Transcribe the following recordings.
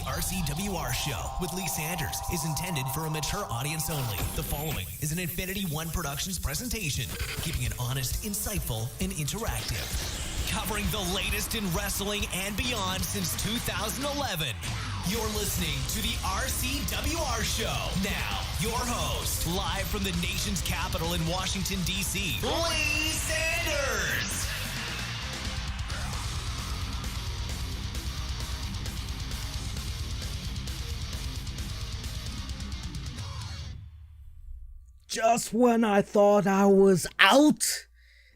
RCWR Show with Lee Sanders is intended for a mature audience only. The following is an Infinity One Productions presentation, keeping it honest, insightful, and interactive. Covering the latest in wrestling and beyond since 2011. You're listening to the RCWR Show. Now, your host, live from the nation's capital in Washington, D.C., Lee Sanders. Just when I thought I was out,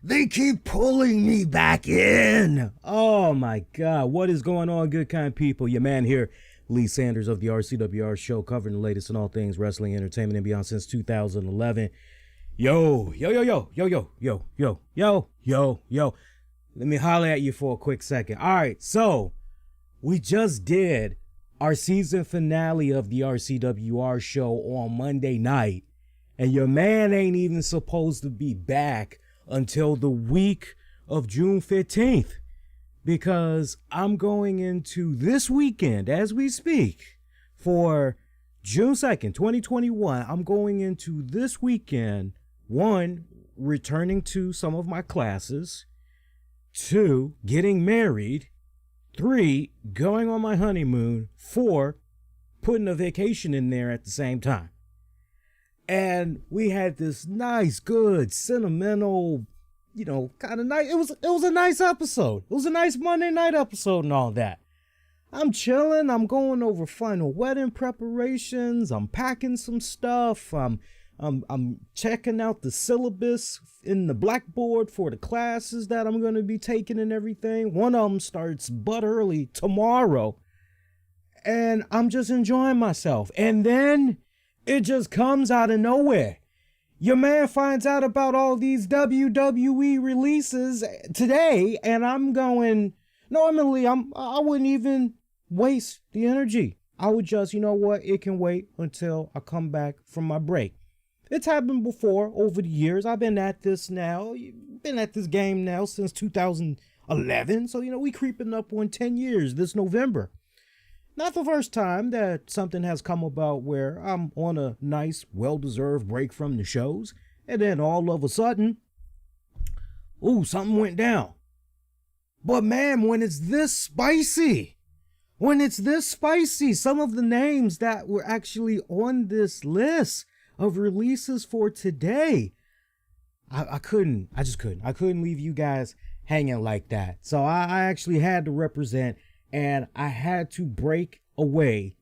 they keep pulling me back in. Oh my God, what is going on, good kind people? Your man here, Lee Sanders of the RCWR Show, covering the latest in all things wrestling, entertainment, and beyond since 2011. Yo. Let me holler at you for a quick second. All right, so we just did our season finale of the RCWR Show on Monday night. And your man ain't even supposed to be back until the week of June 15th. Because I'm going into this weekend, as we speak, for June 2nd, 2021. I'm going into this weekend, 1, returning to some of my classes. 2, getting married. 3, going on my honeymoon. 4, putting a vacation in there at the same time. And we had this nice, good, sentimental, kind of nice. It was a nice episode. It was a nice Monday night episode and all that. I'm chilling. I'm going over final wedding preparations. I'm packing some stuff. I'm checking out the syllabus in the blackboard for the classes that I'm going to be taking and everything. One of them starts butt early tomorrow. And I'm just enjoying myself. And then it just comes out of nowhere. Your man finds out about all these WWE releases today, and I'm going, normally I wouldn't even waste the energy. I would just, it can wait until I come back from my break. It's happened before over the years. I've been at this game now since 2011. So, we creeping up on 10 years this November. Not the first time that something has come about where I'm on a nice, well-deserved break from the shows, and then all of a sudden, something went down. But man, when it's this spicy, some of the names that were actually on this list of releases for today, I just couldn't leave you guys hanging like that. So I actually had to represent. And I had to break away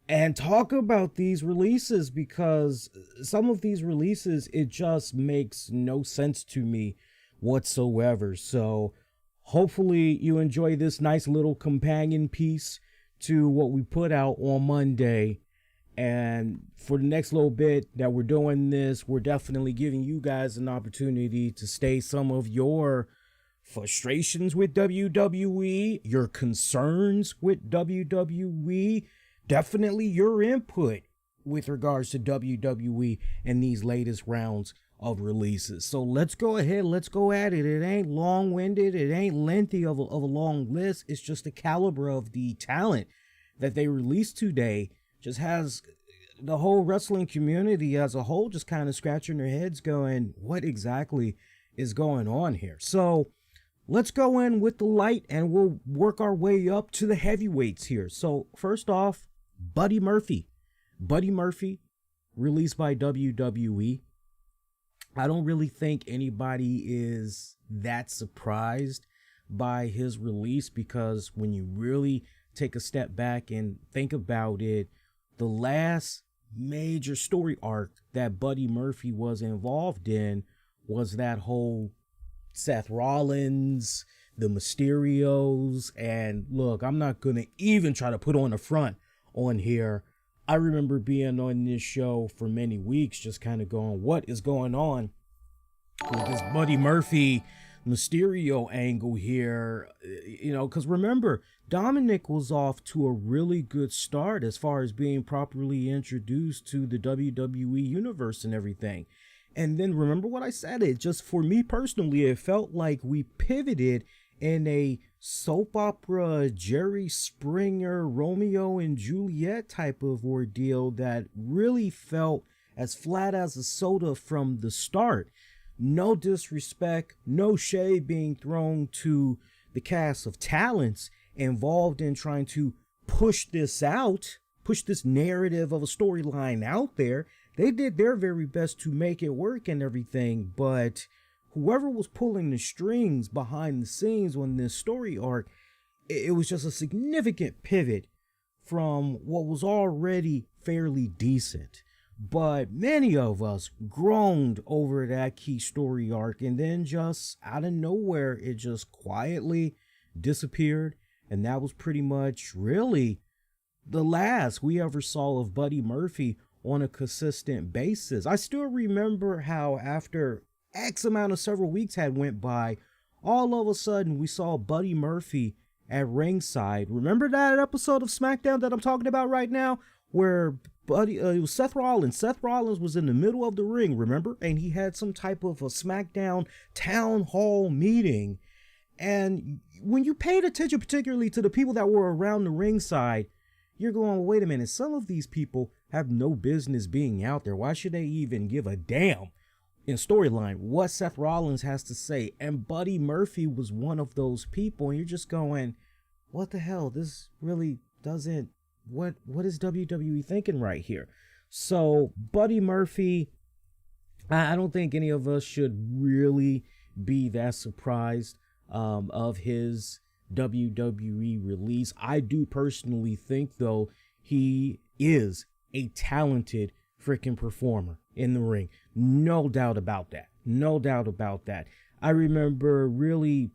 and talk about these releases because some of these releases, it just makes no sense to me whatsoever. So hopefully you enjoy this nice little companion piece to what we put out on Monday. And for the next little bit that we're doing this, we're definitely giving you guys an opportunity to stay some of your frustrations with WWE, your concerns with WWE, definitely your input with regards to WWE and these latest rounds of releases. So let's go ahead, let's go at it. It ain't long-winded, it ain't lengthy of a long list. It's just the caliber of the talent that they released today just has the whole wrestling community as a whole just kind of scratching their heads going, what exactly is going on here? So let's go in with the light and we'll work our way up to the heavyweights here. So first off, Buddy Murphy. Buddy Murphy, released by WWE. I don't really think anybody is that surprised by his release because when you really take a step back and think about it, the last major story arc that Buddy Murphy was involved in was that whole Seth Rollins, the Mysterios, and look, I'm not going to even try to put on a front on here. I remember being on this show for many weeks just kind of going, what is going on with this Buddy Murphy Mysterio angle here? Because remember, Dominic was off to a really good start as far as being properly introduced to the WWE universe and everything. And then remember what I said, it just for me personally, it felt like we pivoted in a soap opera, Jerry Springer, Romeo and Juliet type of ordeal that really felt as flat as a soda from the start. No disrespect, no shade being thrown to the cast of talents involved in trying to push this narrative of a storyline out there. They did their very best to make it work and everything, but whoever was pulling the strings behind the scenes on this story arc, it was just a significant pivot from what was already fairly decent. But many of us groaned over that key story arc, and then just out of nowhere, it just quietly disappeared. And that was pretty much really the last we ever saw of Buddy Murphy on a consistent basis. I still remember how after X amount of several weeks had went by, all of a sudden we saw Buddy Murphy at ringside. Remember that episode of SmackDown that I'm talking about right now, where it was Seth Rollins. Seth Rollins was in the middle of the ring, remember? And he had some type of a SmackDown town hall meeting. And when you paid attention particularly to the people that were around the ringside, you're going, wait a minute, some of these people have no business being out there. Why should they even give a damn in storyline what Seth Rollins has to say? And Buddy Murphy was one of those people. And you're just going, what the hell? This really doesn't, what is WWE thinking right here? So Buddy Murphy, I don't think any of us should really be that surprised of his WWE release. I do personally think, though, he is a talented freaking performer in the ring. No doubt about that. No doubt about that. I remember really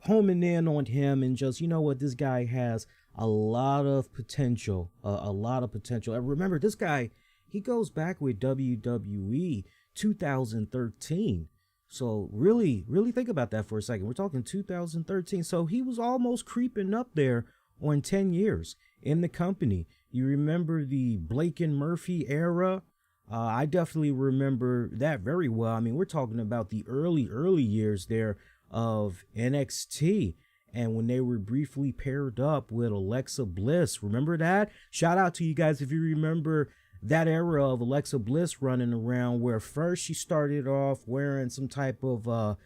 homing in on him and just, you know what, this guy has a lot of potential, a lot of potential. And remember, this guy, he goes back with WWE 2013. So really think about that for a second. We're talking 2013. So he was almost creeping up there on 10 years in the company. You remember the Blake and Murphy era? I definitely remember that very well. I mean, we're talking about the early years there of NXT. And when they were briefly paired up with Alexa Bliss, remember that? Shout out to you guys if you remember that era of Alexa Bliss running around, where first she started off wearing some type of a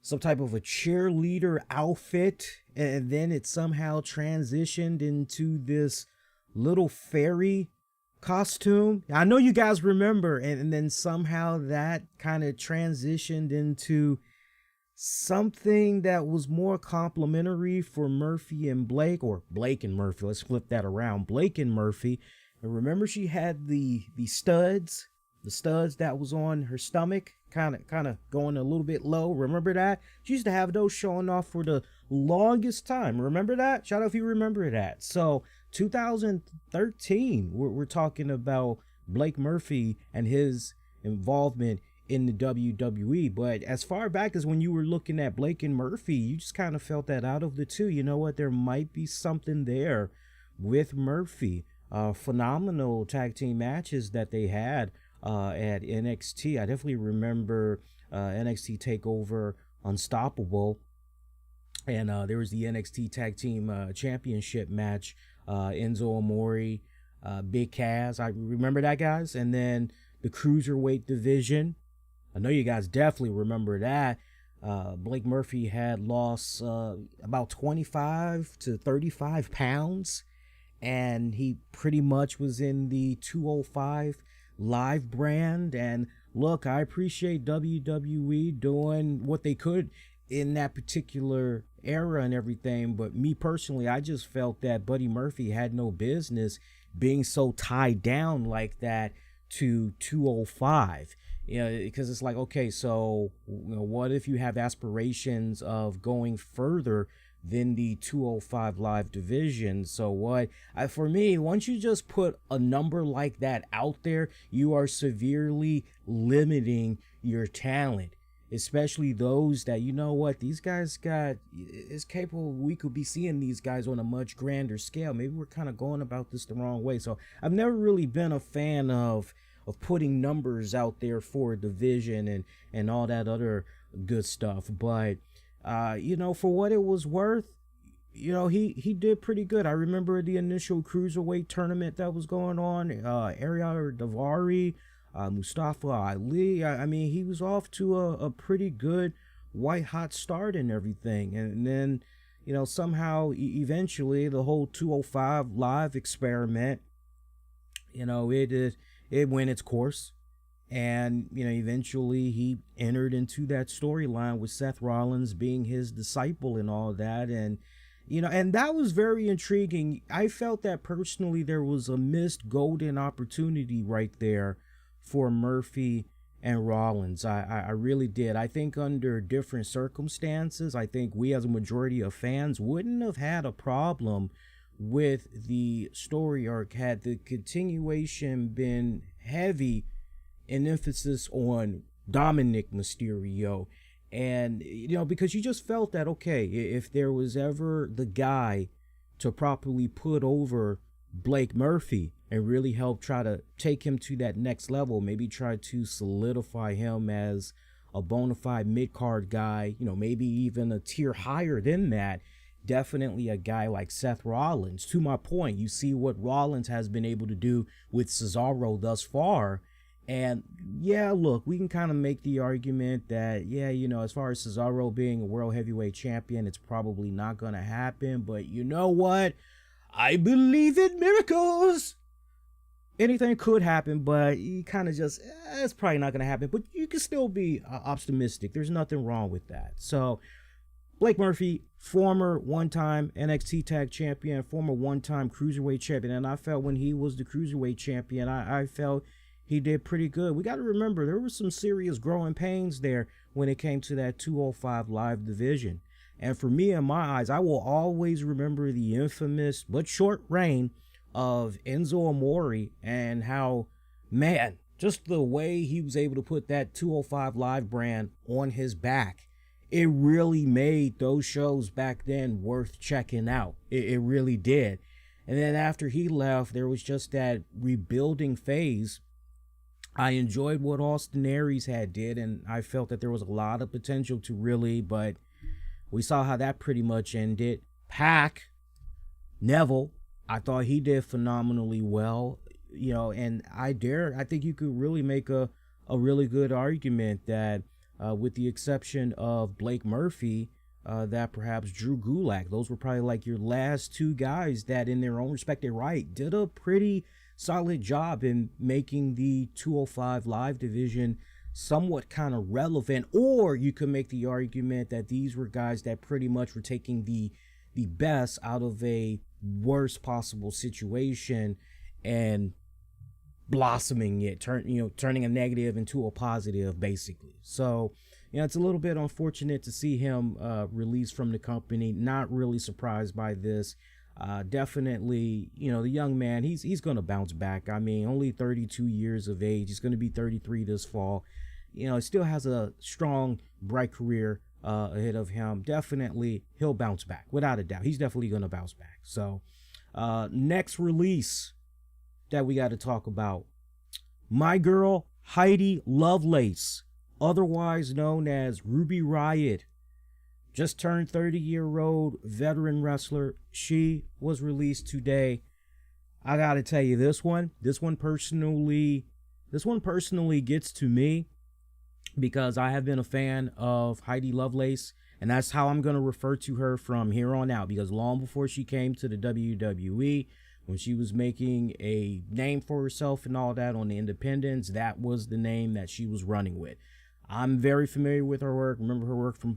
cheerleader outfit, and then it somehow transitioned into this little fairy costume. I know you guys remember, and then somehow that kind of transitioned into something that was more complimentary for Murphy and Blake, or Blake and Murphy. Let's flip that around. Blake and Murphy. And remember, she had the studs that was on her stomach, kind of going a little bit low. Remember that? She used to have those showing off for the longest time. Remember that? Shout out if you remember that. So 2013, we're talking about Blake Murphy and his involvement in the WWE. But as far back as when you were looking at Blake and Murphy, you just kind of felt that out of the two, you know what, there might be something there with Murphy. Phenomenal tag team matches that they had at NXT. I definitely remember NXT TakeOver Unstoppable, and there was the NXT Tag Team Championship match, Enzo Amore, Big Cass. I remember that, guys. And then the Cruiserweight division. I know you guys definitely remember that. Blake Murphy had lost about 25 to 35 pounds. And he pretty much was in the 205 Live brand. And look, I appreciate WWE doing what they could in that particular era and everything. But me personally, I just felt that Buddy Murphy had no business being so tied down like that to 205. You know, because it's like, okay, so what if you have aspirations of going further than the 205 Live division? So for me, once you just put a number like that out there, you are severely limiting your talent, especially those that, you know what, these guys is capable. We could be seeing these guys on a much grander scale. Maybe we're kind of going about this the wrong way. So I've never really been a fan of putting numbers out there for a division and all that other good stuff. But For what it was worth, he did pretty good. I remember the initial cruiserweight tournament that was going on. Ariel Davari, Mustafa Ali. I mean, he was off to a pretty good white hot start and everything. And then, somehow eventually the whole 205 live experiment, it went its course. And, eventually he entered into that storyline with Seth Rollins being his disciple and all that. And, and that was very intriguing. I felt that personally there was a missed golden opportunity right there for Murphy and Rollins. I really did. I think under different circumstances, I think we as a majority of fans wouldn't have had a problem with the story arc had the continuation been heavy in emphasis on Dominic Mysterio. And, because you just felt that, okay, if there was ever the guy to properly put over Blake Murphy and really help try to take him to that next level, maybe try to solidify him as a bona fide mid-card guy, maybe even a tier higher than that, definitely a guy like Seth Rollins. To my point, you see what Rollins has been able to do with Cesaro thus far. And yeah, look, we can kind of make the argument that, as far as Cesaro being a world heavyweight champion, it's probably not going to happen. But you know what? I believe in miracles. Anything could happen, but you kind of just, it's probably not going to happen. But you can still be optimistic. There's nothing wrong with that. So Blake Murphy, former one-time NXT Tag Champion, former one-time Cruiserweight Champion. And I felt when he was the Cruiserweight Champion, I felt he did pretty good. We got to remember, there were some serious growing pains there when it came to that 205 live division. And for me, in my eyes, I will always remember the infamous but short reign of Enzo Amore and how, man, just the way he was able to put that 205 live brand on his back, it really made those shows back then worth checking out. It really did. And then after he left, there was just that rebuilding phase. I enjoyed what Austin Aries had did, and I felt that there was a lot of potential to really, but we saw how that pretty much ended. Pac, Neville, I thought he did phenomenally well, and I think you could really make a really good argument that with the exception of Blake Murphy, that perhaps Drew Gulak, those were probably like your last two guys that in their own respective right did a pretty solid job in making the 205 live division somewhat kind of relevant. Or you could make the argument that these were guys that pretty much were taking the best out of a worst possible situation and blossoming it, turning a negative into a positive, basically. So, it's a little bit unfortunate to see him released from the company. Not really surprised by this. Definitely, the young man, he's going to bounce back. I mean, only 32 years of age. He's going to be 33 this fall. He still has a strong, bright career ahead of him. Definitely, he'll bounce back, without a doubt. He's definitely going to bounce back. So, next release that we got to talk about. My girl, Heidi Lovelace, otherwise known as Ruby Riott, just turned 30-year-old veteran wrestler. She was released today. I gotta tell you, this one personally gets to me because I have been a fan of Heidi Lovelace, and that's how I'm gonna refer to her from here on out. Because long before she came to the WWE, when she was making a name for herself and all that on the independents, that was the name that she was running with. I'm very familiar with her work. Remember her work from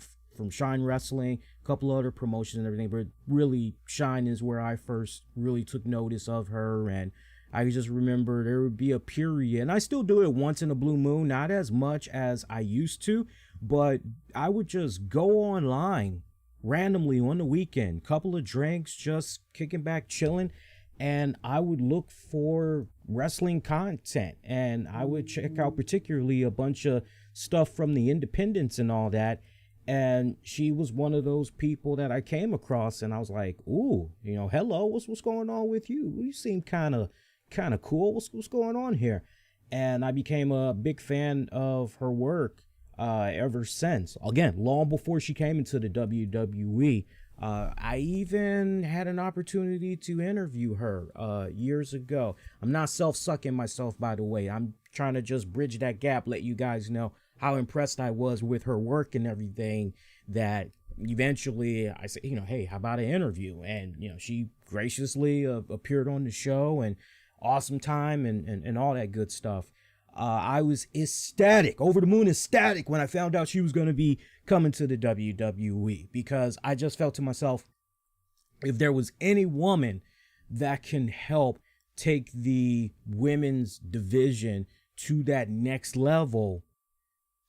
Shine Wrestling, a couple other promotions and everything, but really Shine is where I first really took notice of her. And I just remember there would be a period, and I still do it once in a blue moon, not as much as I used to, but I would just go online randomly on the weekend, couple of drinks, just kicking back, chilling, and I would look for wrestling content, and I would check out particularly a bunch of stuff from the independents and all that. And she was one of those people that I came across, and I was like, ooh, hello, what's going on with you? You seem kind of cool. What's going on here? And I became a big fan of her work. ever since. Again, long before she came into the WWE. I even had an opportunity to interview her years ago. I'm not self-sucking myself, by the way. I'm trying to just bridge that gap, let you guys know how impressed I was with her work and everything, that eventually I said, hey, how about an interview? And, she graciously appeared on the show, and awesome time and all that good stuff. I was ecstatic, over the moon ecstatic, when I found out she was going to be coming to the WWE, because I just felt to myself, if there was any woman that can help take the women's division to that next level,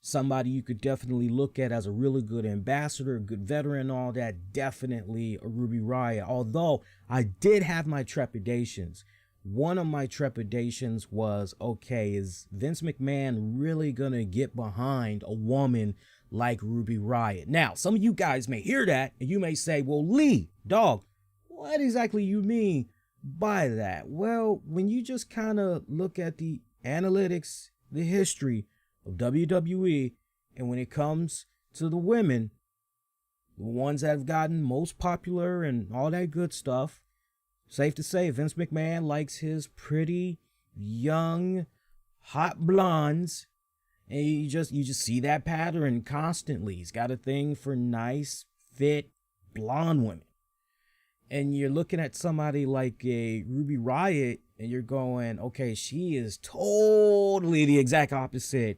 somebody you could definitely look at as a really good ambassador, good veteran, all that, definitely a Ruby Riott. Although I did have my trepidations. One of my trepidations was, okay, is Vince McMahon really gonna get behind a woman like Ruby Riott? Now, some of you guys may hear that and you may say, well, Lee, dog, what exactly you mean by that? Well, when you just kind of look at the analytics, the history of WWE, and when it comes to the women, the ones that have gotten most popular and all that good stuff, safe to say Vince McMahon likes his pretty, young, hot blondes. And you just see that pattern constantly. He's got a thing for nice, fit, blonde women. And you're looking at somebody like a Ruby Riott, and you're going, okay, she is totally the exact opposite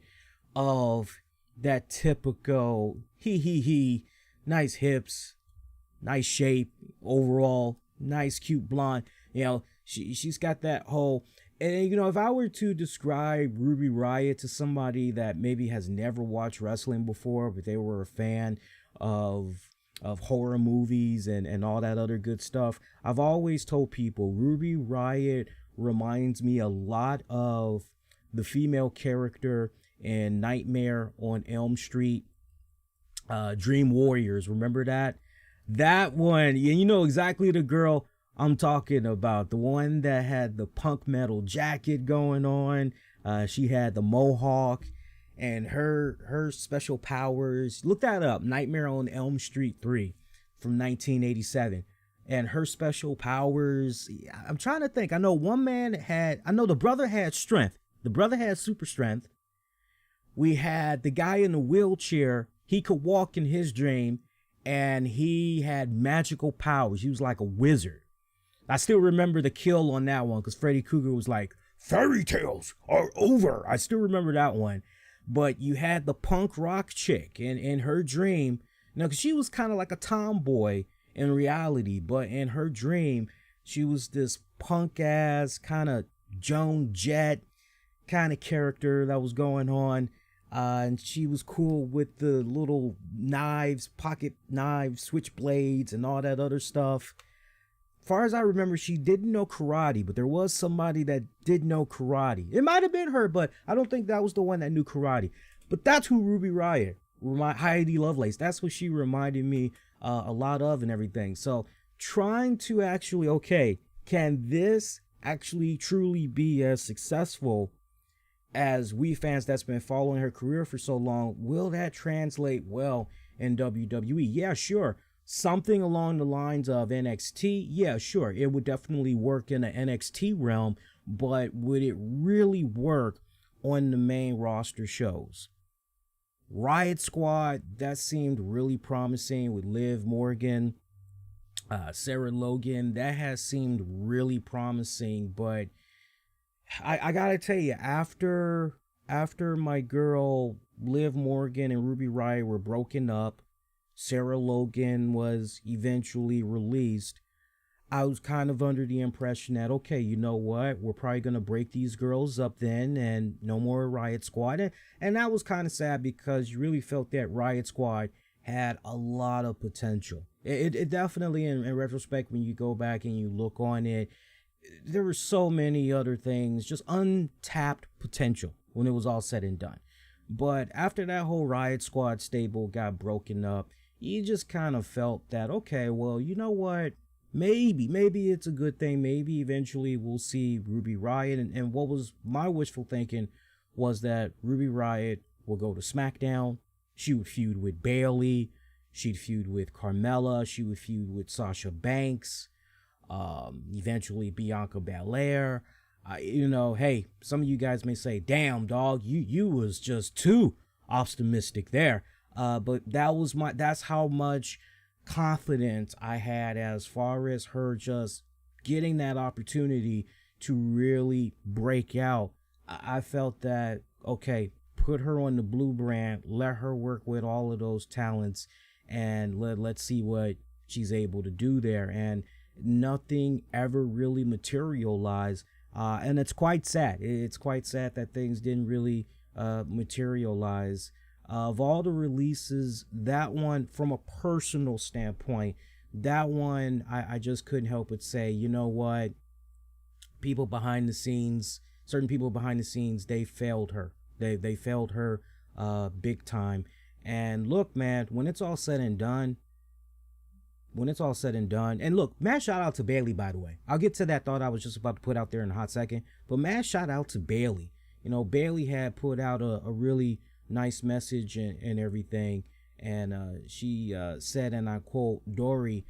of that typical nice hips, nice shape, overall nice, cute blonde. She's got that whole, and if I were to describe Ruby Riott to somebody that maybe has never watched wrestling before, but they were a fan of horror movies and all that other good stuff, I've always told people Ruby Riott reminds me a lot of the female character in Nightmare on Elm Street, Dream Warriors. Remember that? That one, you know exactly the girl I'm talking about. The one that had the punk metal jacket going on. She had the mohawk, and her special powers. Look that up. Nightmare on Elm Street 3 from 1987. And her special powers, I'm trying to think. I know the brother had strength. The brother had super strength. We had the guy in the wheelchair. He could walk in his dream. And he had magical powers. He was like a wizard. I still remember the kill on that one, because Freddy Krueger was like, fairy tales are over. I still remember that one. But you had the punk rock chick in her dream. Because she was kind of like a tomboy in reality. But in her dream, she was this punk ass kind of Joan Jett kind of character that was going on. And she was cool with the little knives, pocket knives, switchblades, and all that other stuff. As far as I remember, she didn't know karate, but there was somebody that did know karate. It might have been her, but I don't think that was the one that knew karate. But that's who Ruby Riott, Heidi Lovelace, that's what she reminded me a lot of and everything. So trying to actually, okay, can this actually truly be as successful as we fans that's been following her career for so long? Will that translate well in WWE? Yeah, sure. Something along the lines of NXT? Yeah, sure. It would definitely work in the NXT realm, but would it really work on the main roster shows? Riott Squad, that seemed really promising with Liv Morgan, Sarah Logan. That has seemed really promising, but I gotta tell you, after my girl Liv Morgan and Ruby Riott were broken up, Sarah Logan was eventually released, I was kind of under the impression that, okay, you know what, we're probably gonna break these girls up then, and no more Riott Squad. And that was kind of sad, because you really felt that Riott Squad had a lot of potential. It definitely, in retrospect, when you go back and you look on it, there were so many other things, just untapped potential when it was all said and done. But after that whole Riott Squad stable got broken up, you just kind of felt that, okay, well, you know what? Maybe it's a good thing. Maybe eventually we'll see Ruby Riott. And what was my wishful thinking was that Ruby Riott will go to SmackDown, She would feud with Bayley. She'd feud with Carmella. She would feud with Sasha Banks. Eventually Bianca Belair. Hey, some of you guys may say, damn, dog, you was just too optimistic there. But that's how much confidence I had as far as her just getting that opportunity to really break out. I felt that, okay, put her on the blue brand, let her work with all of those talents, and let's see what she's able to do there. And nothing ever really materialized. And it's quite sad. It's quite sad that things didn't really materialize. Of all the releases, that one, from a personal standpoint, that one, I just couldn't help but say, you know what? People behind the scenes, certain people behind the scenes, they failed her. They failed her big time. And look, man, when it's all said and done, and look, mad shout out to Bayley, by the way. I'll get to that thought I was just about to put out there in a hot second, but mad shout out to Bayley. Bayley had put out a really nice message and everything, and she said, and I quote, Dory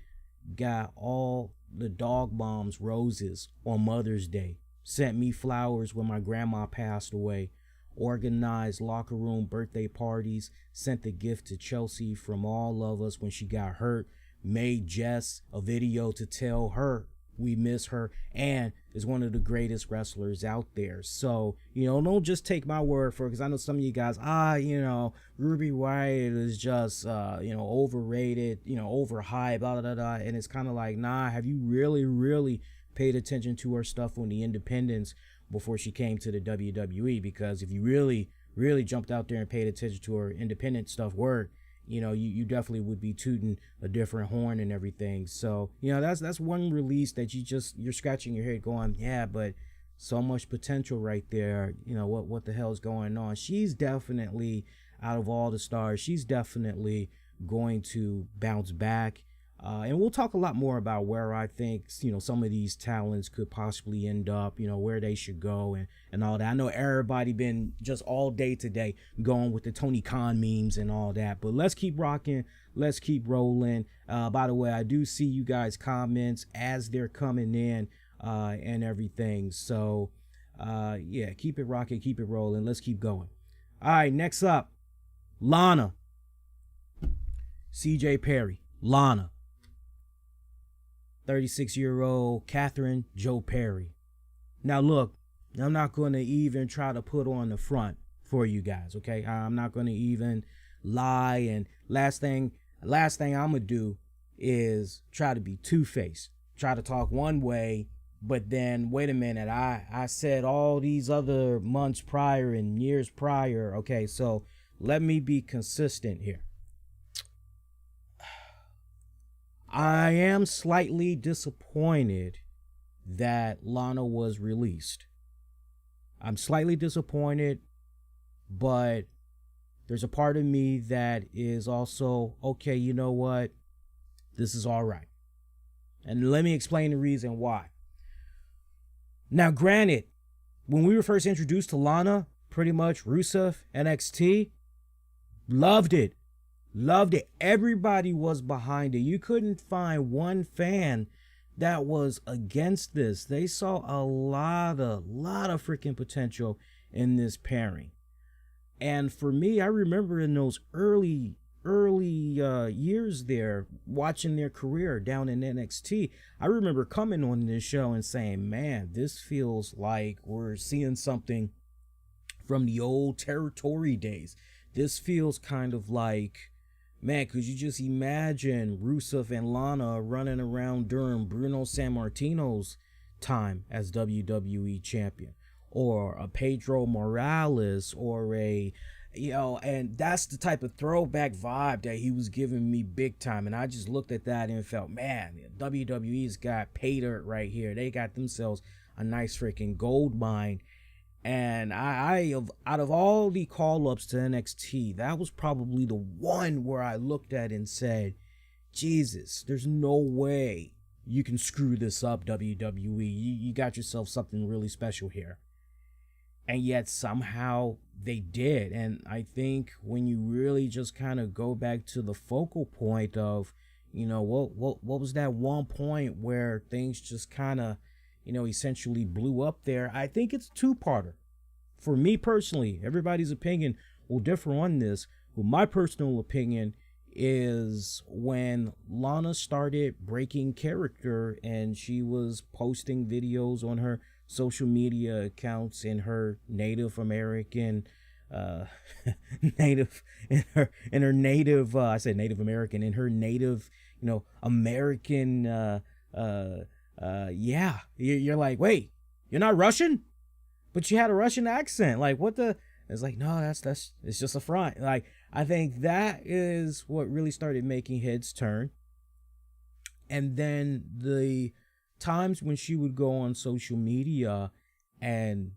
got all the dog moms roses on Mother's Day, sent me flowers when my grandma passed away, organized locker room birthday parties, sent the gift to Chelsea from all of us when she got hurt, made Jess a video to tell her we miss her, and is one of the greatest wrestlers out there. So, don't just take my word for it, because I know some of you guys, Ruby Riott is just, overrated, overhyped, blah, blah, blah, and it's kind of like, nah, have you really, really paid attention to her stuff on the independents before she came to the WWE? Because if you really, really jumped out there and paid attention to her independent stuff work, you definitely would be tooting a different horn and everything. So, that's one release that you're scratching your head going, yeah, but so much potential right there. What the hell is going on? She's definitely, out of all the stars, she's definitely going to bounce back. And we'll talk a lot more about where I think, some of these talents could possibly end up, where they should go and all that. I know everybody been just all day today going with the Tony Khan memes and all that, but let's keep rocking. Let's keep rolling. By the way, I do see you guys' comments as they're coming in and everything. So, yeah, keep it rocking, keep it rolling. Let's keep going. All right, next up, Lana. CJ Perry, Lana. 36-year-old Catherine Joe Perry. Now look, I'm not going to even try to put on the front for you guys, okay? I'm not going to even lie, and last thing I'm going to do is try to be two-faced. Try to talk one way, but then, wait a minute, I said all these other months prior and years prior, okay? So let me be consistent here. I am slightly disappointed that Lana was released. I'm slightly disappointed, but there's a part of me that is also, okay, you know what? This is all right. And let me explain the reason why. Now, granted, when we were first introduced to Lana, pretty much Rusev, NXT, loved it. Loved it. Everybody was behind it. You couldn't find one fan that was against this. They saw a lot of freaking potential in this pairing. And for me, I remember in those early years there, watching their career down in NXT, I remember coming on this show and saying, man, this feels like we're seeing something from the old territory days. This feels kind of like, man, could you just imagine Rusev and Lana running around during Bruno Sammartino's time as WWE champion, or a Pedro Morales, or and that's the type of throwback vibe that he was giving me big time. And I just looked at that and felt, man, WWE's got pay dirt right here. They got themselves a nice freaking gold mine. And I out of all the call-ups to NXT, that was probably the one where I looked at and said, Jesus, there's no way you can screw this up, WWE. You got yourself something really special here. and yet somehow they did. And I think when you really just kind of go back to the focal point of, what was that one point where things just kind of, essentially blew up there, I think it's a two-parter. For me personally, everybody's opinion will differ on this, but my personal opinion is when Lana started breaking character and she was posting videos on her social media accounts in her Native American native in her native I said Native American in her native American yeah, you're like, wait, you're not Russian, but you had a Russian accent, like what the. It's like, no, that's it's just a front. Like, I think that is what really started making heads turn. And then the times when she would go on social media and,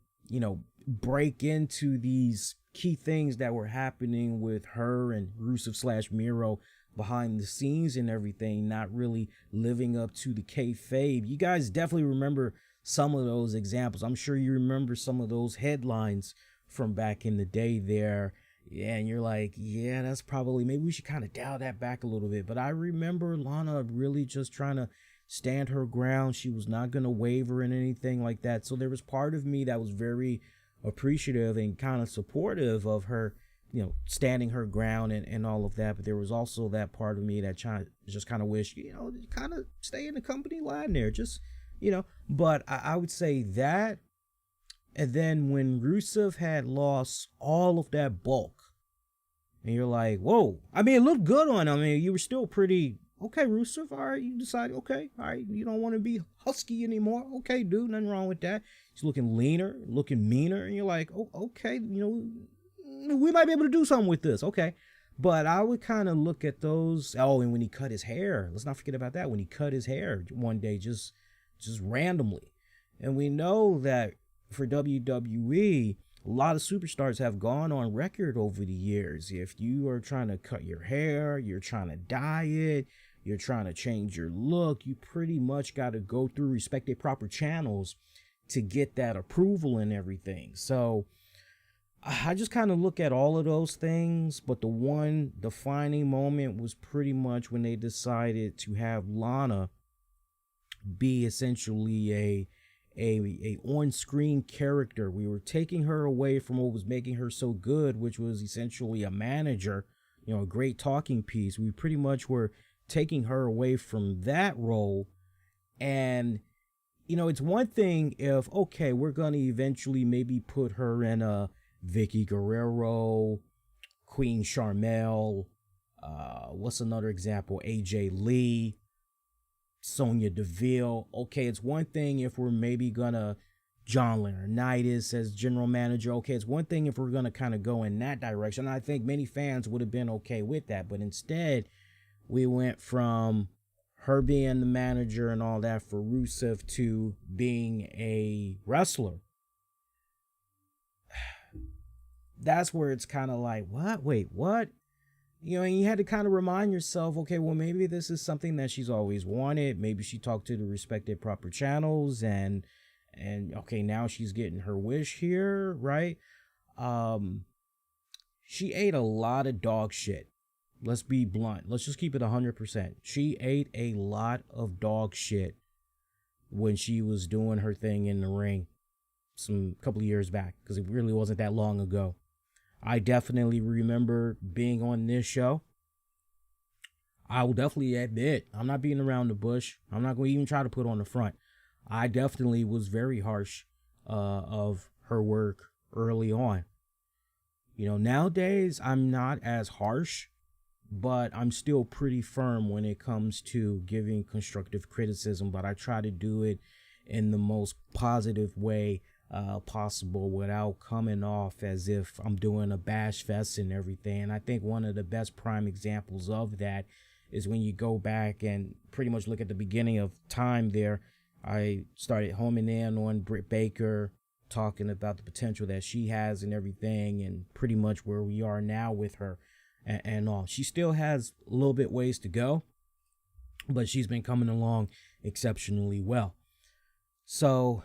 break into these key things that were happening with her and Rusev / Miro behind the scenes and everything, not really living up to the kayfabe. You guys definitely remember some of those examples. I'm sure you remember some of those headlines from back in the day there, and you're like, yeah, that's probably, maybe we should kind of dial that back a little bit. But I remember Lana really just trying to stand her ground. She was not going to waver in anything like that. So there was part of me that was very appreciative and kind of supportive of her, standing her ground and all of that. But there was also that part of me that just kind of wished, kind of stay in the company line there, just, but I would say that. And then when Rusev had lost all of that bulk, and you're like, whoa. I mean, it looked good on him. I mean, you were still pretty, okay, Rusev, all right, you decided, okay, all right, you don't want to be husky anymore. Okay, dude, nothing wrong with that. He's looking leaner, looking meaner, and you're like, oh, okay, we might be able to do something with this, okay. But I would kind of look at those, and when he cut his hair, let's not forget about that, when he cut his hair one day, just randomly. And we know that for WWE, a lot of superstars have gone on record over the years. If you are trying to cut your hair, you're trying to dye it, you're trying to change your look, you pretty much got to go through respected proper channels to get that approval and everything. So I just kind of look at all of those things, but the one defining moment was pretty much when they decided to have Lana be essentially a on-screen character. We were taking her away from what was making her so good, which was essentially a manager, a great talking piece. We pretty much were taking her away from that role. And, it's one thing if, okay, we're going to eventually maybe put her in a Vicky Guerrero, Queen Charmel, what's another example? AJ Lee, Sonya Deville. Okay, it's one thing if we're maybe gonna John Laurinaitis as general manager. Okay, it's one thing if we're gonna kind of go in that direction. I think many fans would have been okay with that, but instead we went from her being the manager and all that for Rusev to being a wrestler. That's where it's kind of like, what? Wait, what? And you had to kind of remind yourself, okay, well, maybe this is something that she's always wanted. Maybe she talked to the respected proper channels and okay, now she's getting her wish here, right? She ate a lot of dog shit. Let's be blunt. Let's just keep it 100%. She ate a lot of dog shit when she was doing her thing in the ring some couple of years back, because it really wasn't that long ago. I definitely remember being on this show. I will definitely admit, I'm not beating around the bush. I'm not going to even try to put on the front. I definitely was very harsh of her work early on. Nowadays, I'm not as harsh, but I'm still pretty firm when it comes to giving constructive criticism. But I try to do it in the most positive way possible without coming off as if I'm doing a bash fest and everything. And I think one of the best prime examples of that is when you go back and pretty much look at the beginning of time there. I started homing in on Britt Baker, talking about the potential that she has and everything, and pretty much where we are now with her and all. She still has a little bit ways to go, but she's been coming along exceptionally well. So,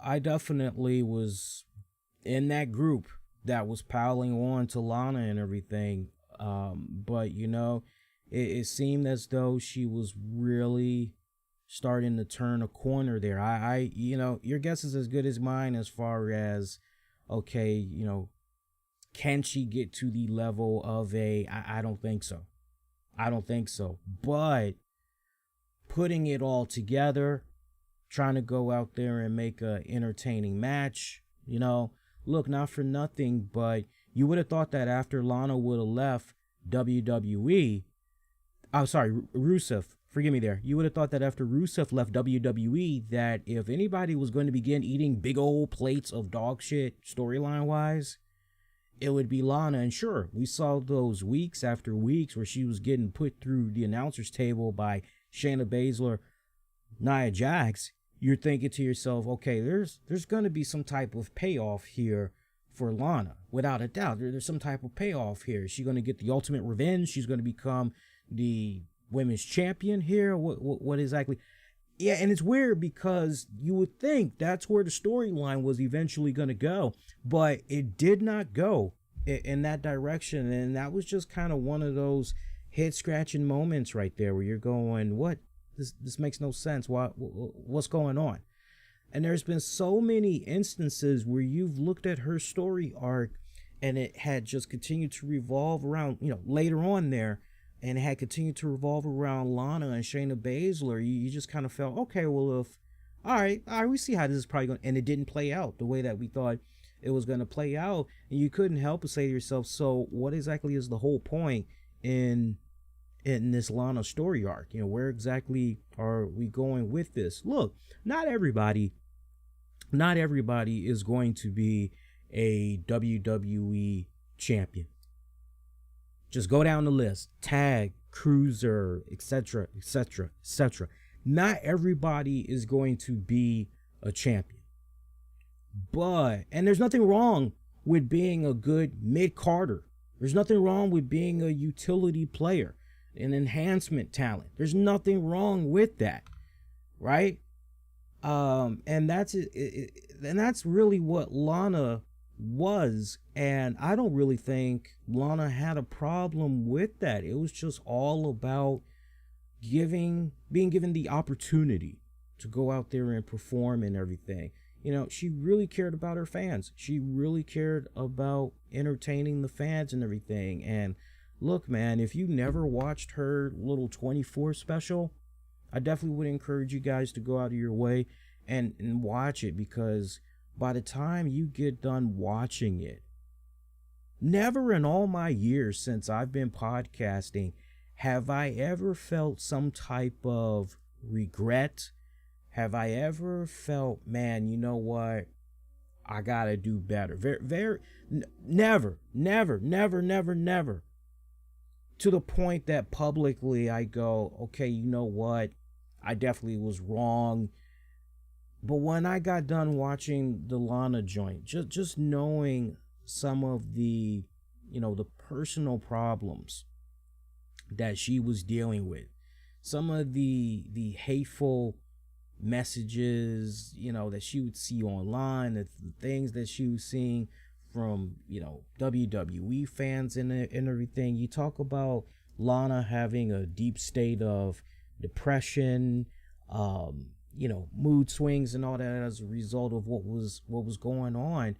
I definitely was in that group that was piling on to Lana and everything. But it seemed as though she was really starting to turn a corner there. Your guess is as good as mine as far as, okay, can she get to the level of I don't think so. I don't think so. But putting it all together, trying to go out there and make a entertaining match, look, not for nothing, but you would have thought that after Lana would have left WWE, Rusev, forgive me there. You would have thought that after Rusev left WWE, that if anybody was going to begin eating big old plates of dog shit storyline-wise, it would be Lana. And sure, we saw those weeks after weeks where she was getting put through the announcer's table by Shayna Baszler, Nia Jax. You're thinking to yourself, okay, there's going to be some type of payoff here for Lana. Without a doubt, there's some type of payoff here. Is she going to get the ultimate revenge? She's going to become the women's champion here? What exactly? Yeah, and it's weird because you would think that's where the storyline was eventually going to go, but it did not go in that direction, and that was just kind of one of those head-scratching moments right there where you're going, what? This makes no sense. What's going on? And there's been so many instances where you've looked at her story arc and it had just continued to revolve around, later on there, and it had continued to revolve around Lana and Shayna Baszler. You just kind of felt, okay, well, all right, we see how this is probably going, and it didn't play out the way that we thought it was going to play out. And you couldn't help but say to yourself, so what exactly is the whole point in this Lana story arc? Where exactly are we going with this? Look, not everybody is going to be a WWE champion. Just go down the list: tag, cruiser, etc., etc., etc. Not everybody is going to be a champion. And there's nothing wrong with being a good mid-carder. There's nothing wrong with being a utility player, an enhancement talent. There's nothing wrong with that, right? And that's it, and that's really what Lana was, and I don't really think Lana had a problem with that. It was just all about being given the opportunity to go out there and perform and everything. She really cared about her fans. She really cared about entertaining the fans and everything. And look, man, if you never watched her little 24 special, I definitely would encourage you guys to go out of your way and watch it, because by the time you get done watching it, never in all my years since I've been podcasting have I ever felt some type of regret. Have I ever felt, man, you know what? I gotta do better. Never. To the point that publicly I go, okay, you know what? I definitely was wrong. But when I got done watching the Lana joint, just knowing some of the, the personal problems that she was dealing with, some of the hateful messages, that she would see online, the things that she was seeing from, WWE fans and everything. You talk about Lana having a deep state of depression, mood swings and all that as a result of what was going on.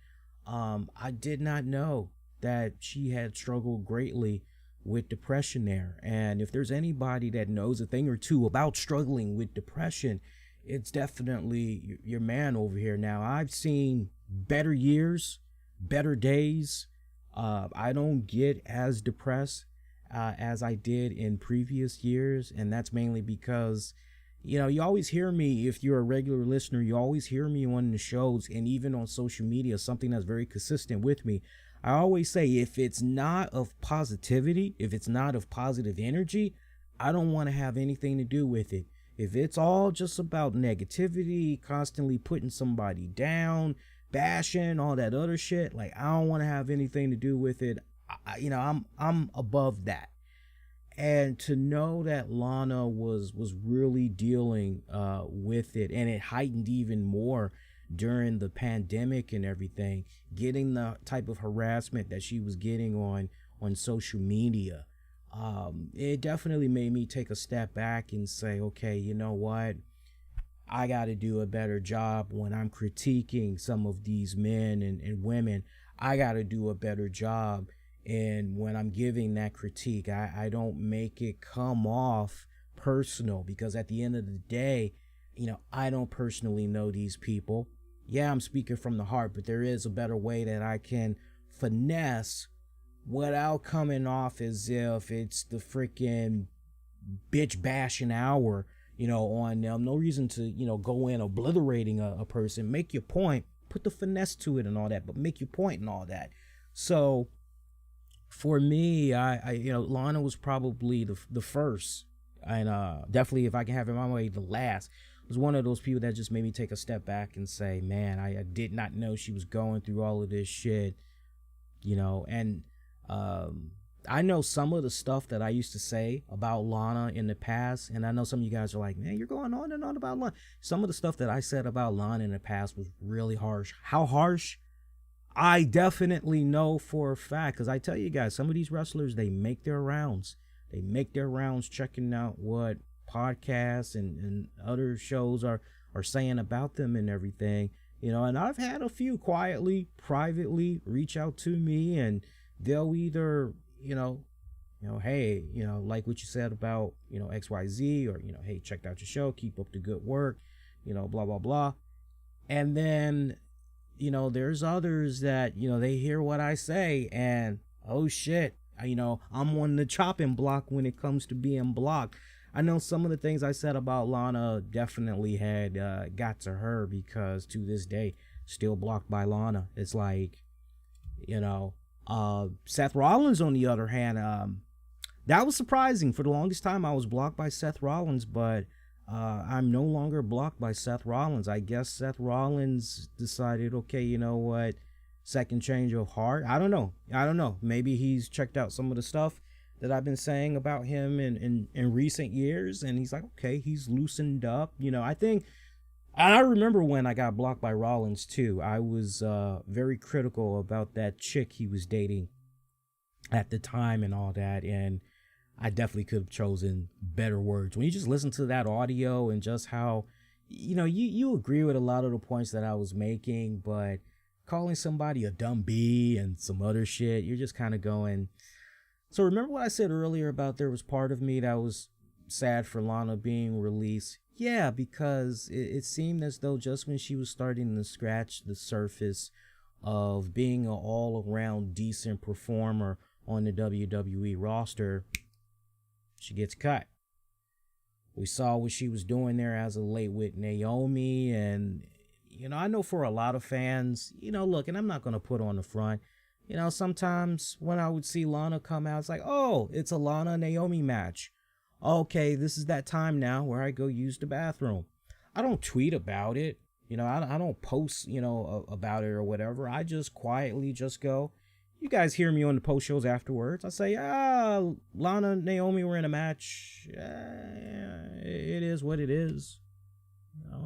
I did not know that she had struggled greatly with depression there. And if there's anybody that knows a thing or two about struggling with depression, it's definitely your man over here. Now, I've seen better years, better days. I don't get as depressed as I did in previous years, and that's mainly because you always hear me, if you're a regular listener, you always hear me on the shows and even on social media, something that's very consistent with me. I always say, if it's not of positivity, if it's not of positive energy, I don't want to have anything to do with it. If it's all just about negativity, constantly putting somebody down, bashing, all that other shit, like, I don't want to have anything to do with it. I'm above that. And to know that Lana was really dealing with it, and it heightened even more during the pandemic and everything, getting the type of harassment that she was getting on social media, it definitely made me take a step back and say, okay, you know what? I got to do a better job when I'm critiquing some of these men and women. I got to do a better job. And when I'm giving that critique, I don't make it come off personal, because at the end of the day, I don't personally know these people. Yeah, I'm speaking from the heart, but there is a better way that I can finesse without coming off as if it's the freaking bitch bashing hour, on them. No reason to, go in obliterating a person. Make your point, put the finesse to it and all that, but make your point and all that. So for me, I Lana was probably the first, and definitely, if I can have it my way, the last. Was one of those people that just made me take a step back and say, man, I did not know she was going through all of this shit, and I know some of the stuff that I used to say about Lana in the past, and I know some of you guys are like, man, you're going on and on about Lana. Some of the stuff that I said about Lana in the past was really harsh. How harsh? I definitely know for a fact, because I tell you guys, some of these wrestlers, they make their rounds. They make their rounds checking out what podcasts and other shows are saying about them and everything, and I've had a few quietly, privately reach out to me, and they'll either, hey, like what you said about, XYZ, or, hey, checked out your show, keep up the good work, blah, blah, blah. And then, there's others that, they hear what I say and, oh shit, I'm on the chopping block when it comes to being blocked. I know some of the things I said about Lana definitely had got to her, because to this day, still blocked by Lana. It's like, Seth Rollins, on the other hand, that was surprising. For the longest time, I was blocked by Seth Rollins, but I'm no longer blocked by Seth Rollins. I guess Seth Rollins decided, okay, you know what, second change of heart. I don't know. Maybe he's checked out some of the stuff that I've been saying about him in recent years, and he's like, okay, he's loosened up. I think, and I remember when I got blocked by Rollins too, I was very critical about that chick he was dating at the time and all that, and I definitely could have chosen better words. When you just listen to that audio and just how, you agree with a lot of the points that I was making, but calling somebody a dumb bee and some other shit, you're just kind of going. So remember what I said earlier about there was part of me that was sad for Lana being released? Yeah, because it seemed as though just when she was starting to scratch the surface of being an all-around decent performer on the WWE roster, she gets cut. We saw what she was doing there as a late with Naomi, and, I know for a lot of fans, look, and I'm not going to put on the front, sometimes when I would see Lana come out, it's like, oh, it's a Lana Naomi match. Okay, this is that time now where I go use the bathroom. I don't tweet about it. I don't post, about it or whatever. I just quietly just go. You guys hear me on the post shows afterwards. I say, Lana, Naomi were in a match. It is what it is.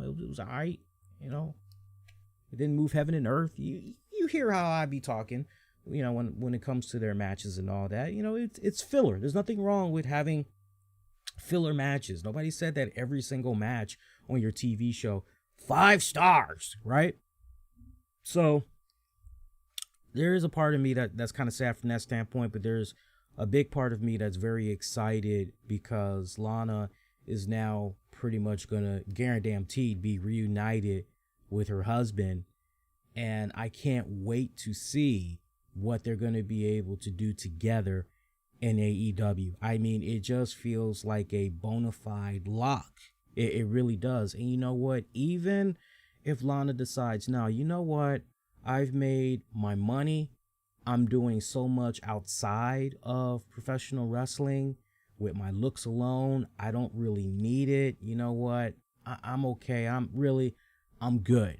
It was all right. It didn't move heaven and earth. You hear how I be talking. When it comes to their matches and all that, it's filler. There's nothing wrong with having filler matches. Nobody said that every single match on your TV show, 5 stars, right? So there is a part of me that's kind of sad from that standpoint, but there's a big part of me that's very excited because Lana is now pretty much gonna guaranteed be reunited with her husband, and I can't wait to see what they're going to be able to do together in AEW. I mean, it just feels like a bona fide lock. It really does. And you know what? Even if Lana decides, now, you know what? I've made my money. I'm doing so much outside of professional wrestling with my looks alone. I don't really need it. You know what? I'm okay. I'm good.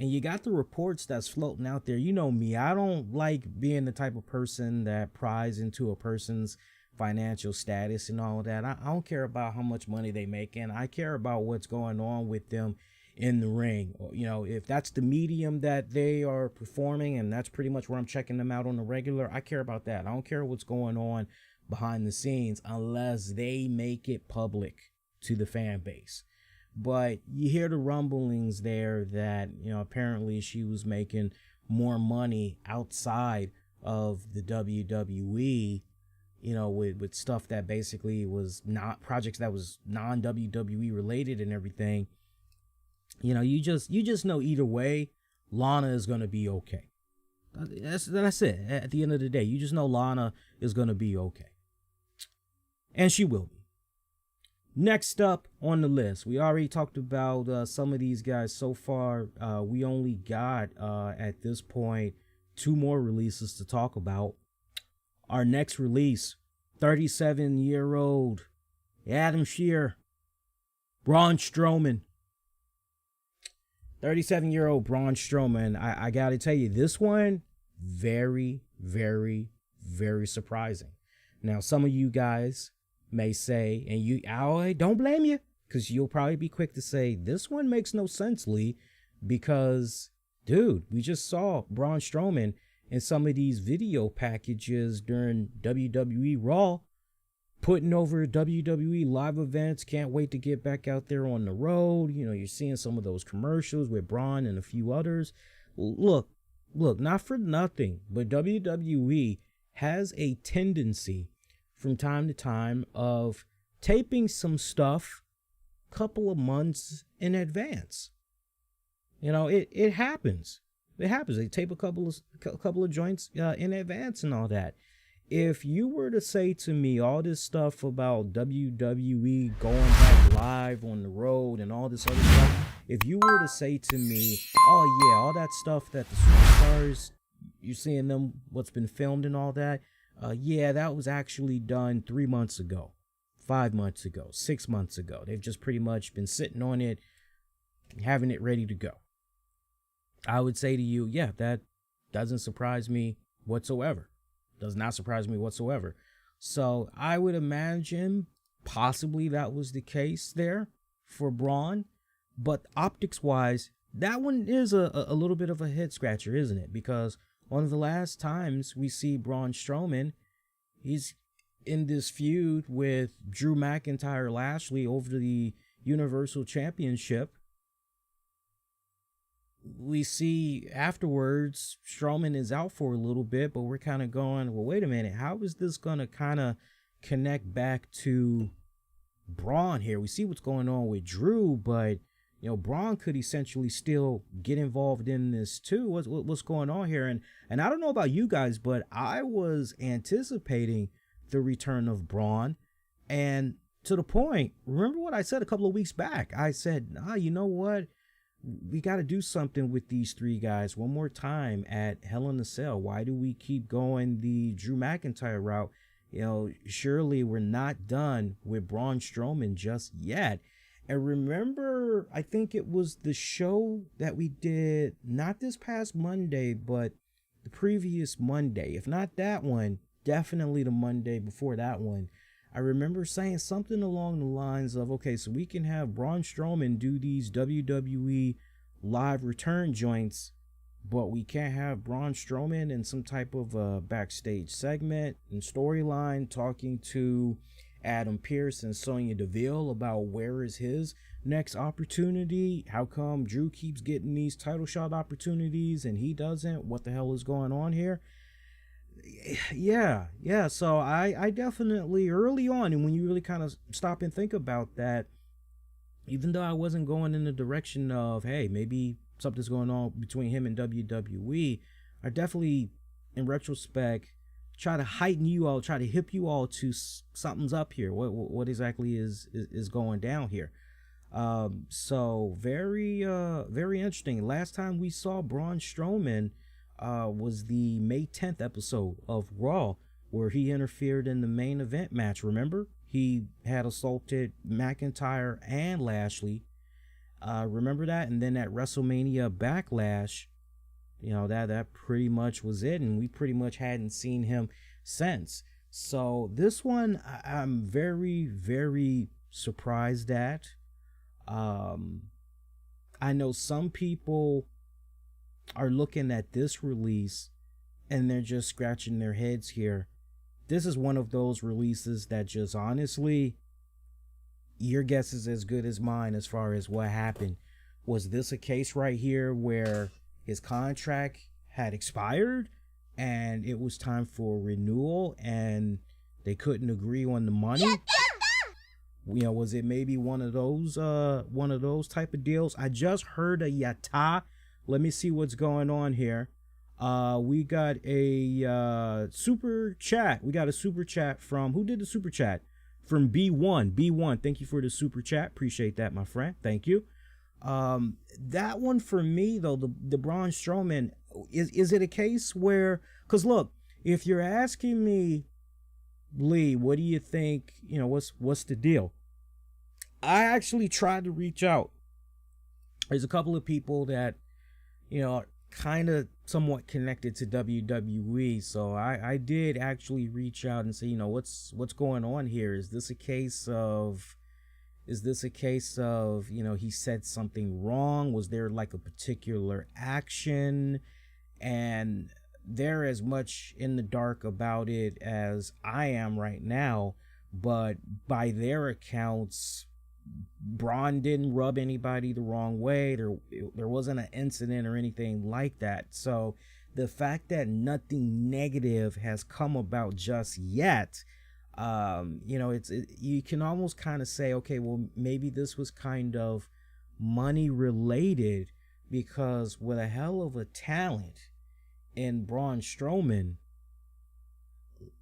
And you got the reports that's floating out there. You know me, I don't like being the type of person that pries into a person's financial status and all of that. I don't care about how much money they make, and I care about what's going on with them in the ring. If that's the medium that they are performing, and that's pretty much where I'm checking them out on the regular, I care about that. I don't care what's going on behind the scenes unless they make it public to the fan base. But you hear the rumblings there that, apparently she was making more money outside of the WWE, with stuff that basically was not projects that was non-WWE related and everything. You just know either way, Lana is going to be okay. That's it. At the end of the day, you just know Lana is going to be okay. And she will be. Next up on the list, we already talked about some of these guys so far. We only got, at this point, 2 more releases to talk about. Our next release, 37-year-old Adam Shear, Braun Strowman. 37-year-old Braun Strowman. I got to tell you, this one, very, very, very surprising. Now, some of you guys may say, and I don't blame you, because you'll probably be quick to say, this one makes no sense, Lee, because, dude, we just saw Braun Strowman in some of these video packages during WWE RAW, putting over WWE live events. Can't wait to get back out there on the road. You're seeing some of those commercials with Braun and a few others. Look, not for nothing, but WWE has a tendency from time to time of taping some stuff a couple of months in advance. It happens. It happens. They tape a couple of joints in advance and all that. If you were to say to me all this stuff about WWE going back live on the road and all this other stuff, if you were to say to me, oh yeah, all that stuff that the superstars, you're seeing them, what's been filmed and all that, yeah, that was actually done 3 months ago, 5 months ago, 6 months ago. They've just pretty much been sitting on it, having it ready to go. I would say to you, yeah, that doesn't surprise me whatsoever. Does not surprise me whatsoever. So I would imagine possibly that was the case there for Braun. But optics-wise, that one is a little bit of a head scratcher, isn't it? Because one of the last times we see Braun Strowman, he's in this feud with Drew McIntyre Lashley over the Universal Championship. We see afterwards Strowman is out for a little bit, but we're kind of going, well, wait a minute, how is this going to kind of connect back to Braun here? We see what's going on with Drew, but Braun could essentially still get involved in this too. What's going on here? And I don't know about you guys, but I was anticipating the return of Braun, and to the point, remember what I said a couple of weeks back? I said, you know what? We got to do something with these 3 guys one more time at Hell in a Cell. Why do we keep going the Drew McIntyre route? Surely we're not done with Braun Strowman just yet. And remember, I think it was the show that we did, not this past Monday, but the previous Monday. If not that one, definitely the Monday before that one. I remember saying something along the lines of, okay, so we can have Braun Strowman do these WWE live return joints, but we can't have Braun Strowman in some type of backstage segment and storyline talking to Adam Pearce and Sonya Deville about where is his next opportunity. How come Drew keeps getting these title shot opportunities and he doesn't? What the hell is going on here? Yeah. So I definitely, early on, and when you really kind of stop and think about that, even though I wasn't going in the direction of, hey, maybe something's going on between him and WWE, I definitely, in retrospect, try to heighten you all, try to hip you all to something's up here. What exactly is going down here? So very interesting. Last time we saw Braun Strowman was the May 10th episode of Raw, where he interfered in the main event match. Remember, he had assaulted McIntyre and Lashley. Remember that? And then at WrestleMania Backlash, that pretty much was it, and we pretty much hadn't seen him since. So this one I'm very, very surprised at. I know some people are looking at this release and they're just scratching their heads here. This is one of those releases that just honestly, your guess is as good as mine as far as what happened. Was this a case right here where his contract had expired and it was time for renewal and they couldn't agree on the money? You know, was it maybe one of those type of deals? I just heard a yata. Let me see what's going on here. We got a super chat. We got a super chat from, who did the super chat? From B1. B1, thank you for the super chat. Appreciate that, my friend. Thank you. That one for me though, the Braun Strowman, is it a case where, because look, if you're asking me, Lee, what do you think, you know, what's the deal? I actually tried to reach out. There's a couple of people that, you know, kind of somewhat connected to WWE, so I did actually reach out and say, you know, what's going on here? Is this a case of, you know, he said something wrong? Was there like a particular action? And they're as much in the dark about it as I am right now, but by their accounts, Braun didn't rub anybody the wrong way. There wasn't an incident or anything like that. So the fact that nothing negative has come about just yet, you know, you can almost kind of say, okay, well, maybe this was kind of money related, because with a hell of a talent in Braun Strowman,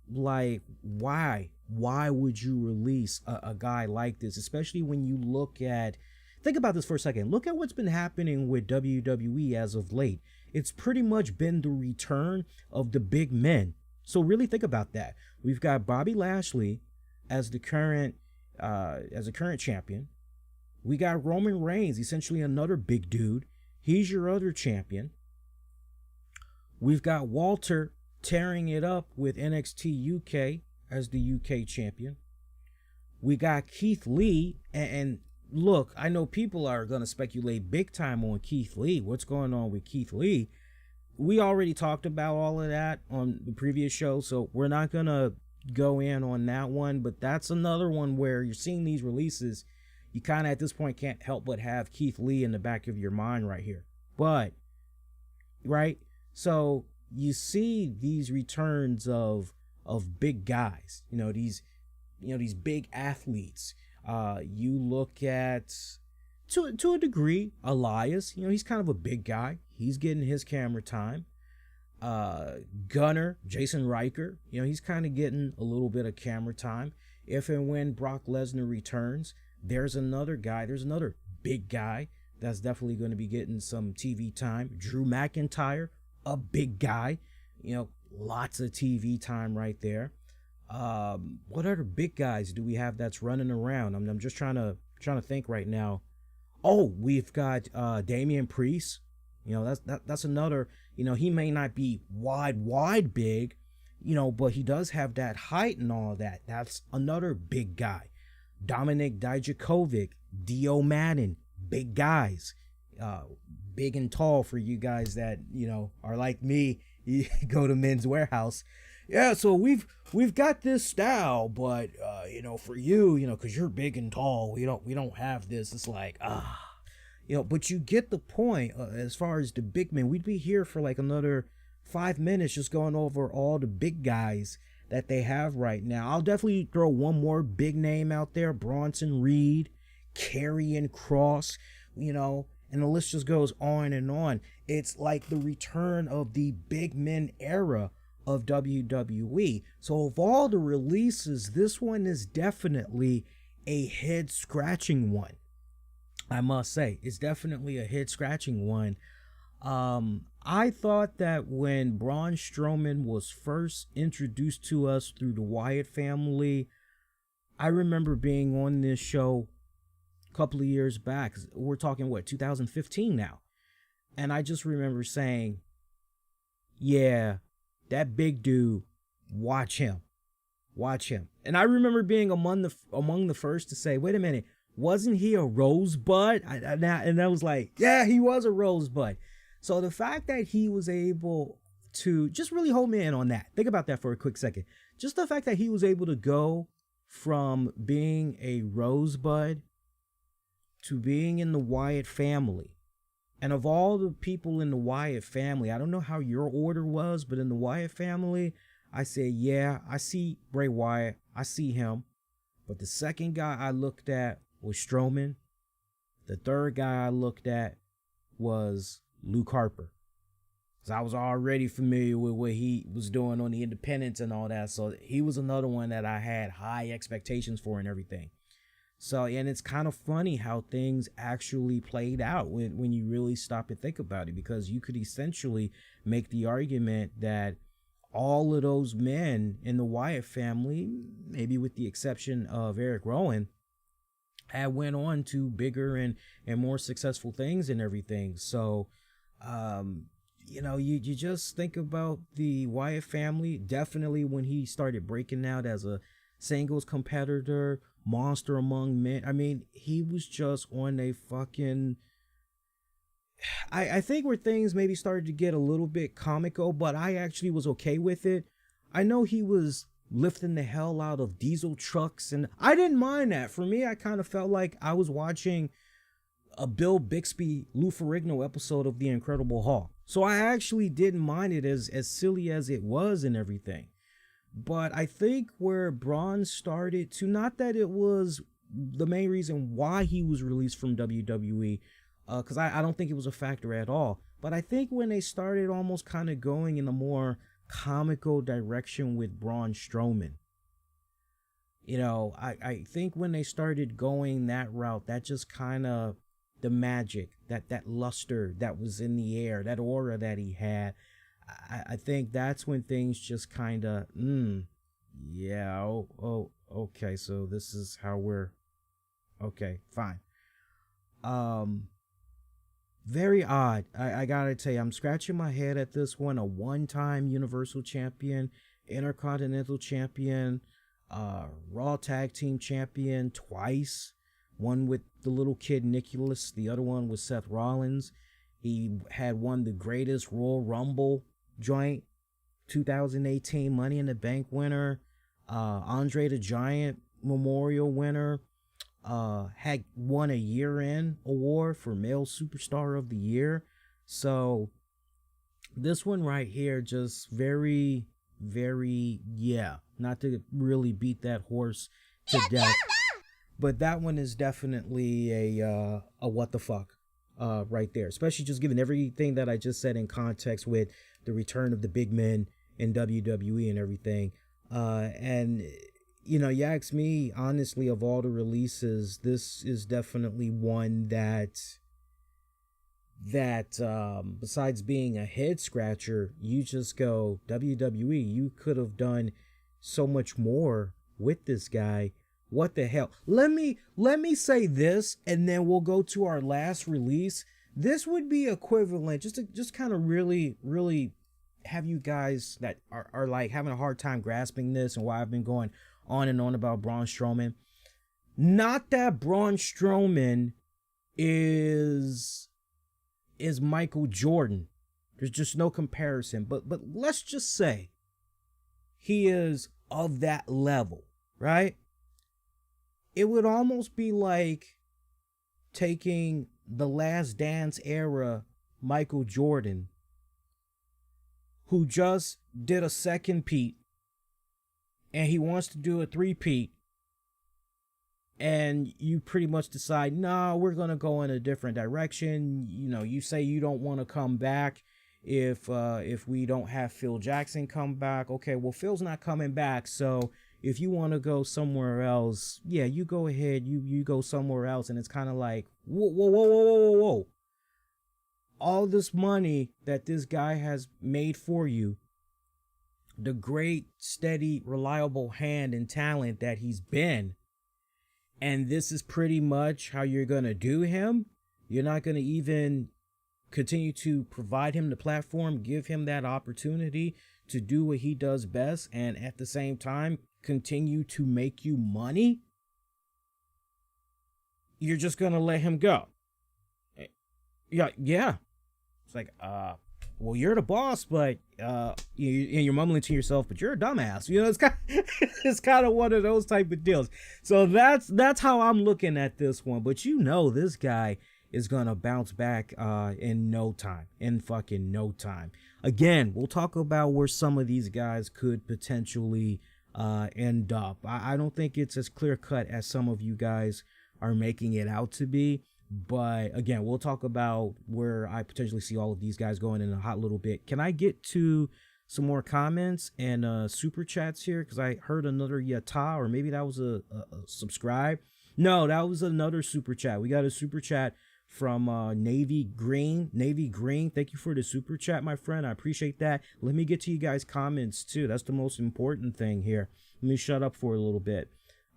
like, why would you release a guy like this? Especially when you think about this for a second. Look at what's been happening with WWE as of late. It's pretty much been the return of the big men. So really think about that. We've got Bobby Lashley as the current champion. We got Roman Reigns, essentially another big dude. He's your other champion. We've got Walter tearing it up with NXT UK as the UK champion. We got Keith Lee, and look, I know people are going to speculate big time on Keith Lee. What's going on with Keith Lee? We already talked about all of that on the previous show, so we're not going to go in on that one, but that's another one where you're seeing these releases. You kind of at this point can't help but have Keith Lee in the back of your mind right here. But, right? So you see these returns of big guys, these big athletes. You look at, to a degree, Elias, he's kind of a big guy. He's getting his camera time. Gunner, Jason Riker, he's kind of getting a little bit of camera time. If and when Brock Lesnar returns, there's another big guy that's definitely going to be getting some TV time. Drew McIntyre, a big guy, lots of TV time right there. What other big guys do we have that's running around? I'm just trying to think right now. Oh, we've got Damian Priest. That's another, he may not be wide big, but he does have that height and all that. That's another big guy. Dominic Dijakovic, Dio Madden, big guys. Big and tall for you guys that, are like me. You go to Men's Warehouse. Yeah, so we've got this style, but for you, because you're big and tall, we don't have this. It's like, but you get the point. As far as the big men, we'd be here for like another 5 minutes just going over all the big guys that they have right now. I'll definitely throw one more big name out there: Bronson Reed, Karrion Kross, and the list just goes on and on. It's like the return of the big men era of WWE. So of all the releases, this one is definitely a head scratching one. I must say, it's definitely a head scratching one. I thought that when Braun Strowman was first introduced to us through the Wyatt family, I remember being on this show a couple of years back. We're talking 2015 now. And I just remember saying, yeah, that big dude, watch him. And I remember being among the first to say, wait a minute, wasn't he a rosebud? And I was like, yeah, he was a rosebud. So the fact that he was able to just really hold me in on that. Think about that for a quick second. Just the fact that he was able to go from being a rosebud to being in the Wyatt family. And of all the people in the Wyatt family, I don't know how your order was, but in the Wyatt family, I said, yeah, I see Bray Wyatt. I see him. But the second guy I looked at was Strowman. The third guy I looked at was Luke Harper. Because I was already familiar with what he was doing on the independents and all that. So he was another one that I had high expectations for and everything. So, and it's kind of funny how things actually played out when you really stop and think about it, because you could essentially make the argument that all of those men in the Wyatt family, maybe with the exception of Eric Rowan, had went on to bigger and more successful things and everything. So, you just think about the Wyatt family. Definitely when he started breaking out as a singles competitor, monster among men. I mean, he was just on a fucking... I think where things maybe started to get a little bit comical, but I actually was okay with it. I know he was lifting the hell out of diesel trucks, and I didn't mind that. For me, I kind of felt like I was watching a Bill Bixby, Lou Ferrigno episode of The Incredible Hulk. So I actually didn't mind it as silly as it was and everything. But I think where Braun started to, not that it was the main reason why he was released from WWE, because I don't think it was a factor at all. But I think when they started almost kind of going in a more comical direction with Braun Strowman, I think when they started going that route, that just kind of, the magic, that luster that was in the air, that aura that he had, I think that's when things just kind of, okay, so this is how we're, okay, fine. Very odd. I gotta tell you, I'm scratching my head at this one. A one-time Universal Champion, Intercontinental Champion, Raw Tag Team Champion twice. One with the little kid Nicholas, the other one was Seth Rollins. He had won the greatest Royal Rumble joint, 2018 Money in the Bank winner, Andre the Giant Memorial winner, had won a year-end award for Male Superstar of the Year. So this one right here, just very, very, not to really beat that horse to death, but that one is definitely a what the fuck right there, especially just given everything that I just said in context with the return of the big men in WWE and everything. And you ask me, honestly, of all the releases, this is definitely one that besides being a head scratcher, you just go, WWE, you could have done so much more with this guy. What the hell? Let me say this, and then we'll go to our last release. This would be equivalent, just kind of really, really have you guys that are like having a hard time grasping this and why I've been going on and on about Braun Strowman. Not that Braun Strowman is Michael Jordan. There's just no comparison. But let's just say he is of that level, right? It would almost be like taking the Last Dance era Michael Jordan, who just did a second peat, and he wants to do a three-peat, and you pretty much decide, nah, we're going to go in a different direction. You say you don't want to come back if we don't have Phil Jackson come back. Okay, well, Phil's not coming back, so if you want to go somewhere else, yeah, you go ahead, you go somewhere else. And it's kind of like, whoa. All this money that this guy has made for you, the great, steady, reliable hand and talent that he's been, and this is pretty much how you're going to do him? You're not going to even continue to provide him the platform, give him that opportunity to do what he does best, and at the same time continue to make you money? you're just gonna let him go. Yeah. It's like, well, you're the boss, but you're mumbling to yourself, but you're a dumbass. You know, it's kind of one of those type of deals. So that's how I'm looking at this one. But you know, this guy is gonna bounce back in no time, in fucking no time. Again, we'll talk about where some of these guys could potentially end up. I don't think it's as clear cut as some of you guys are making it out to be. But again, we'll talk about where I potentially see all of these guys going in a hot little bit. Can I get to some more comments and super chats here? Because I heard another yata, or maybe that was a subscribe. No, that was another super chat. We got a super chat from Navy Green. Navy Green, thank you for the super chat, my friend. I appreciate that. Let me get to you guys' comments too. That's the most important thing here. Let me shut up for a little bit.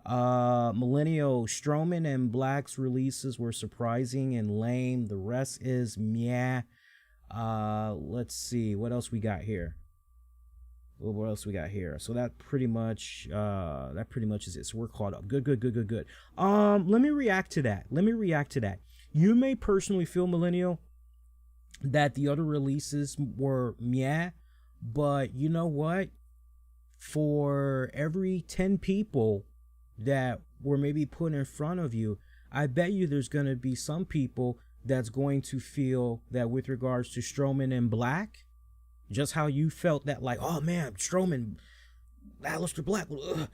Millennial, Strowman and Black's releases were surprising and lame. The rest is meh. Let's see what else we got here. What else we got here? So that pretty much is it. So we're caught up. Good. Let me react to that. You may personally feel, Millennial, that the other releases were meh, but you know what? For every 10 people that were maybe put in front of you, I bet you there's going to be some people that's going to feel that with regards to Strowman and Black, just how you felt that, like, oh man, Strowman, Aliester Black, ugh.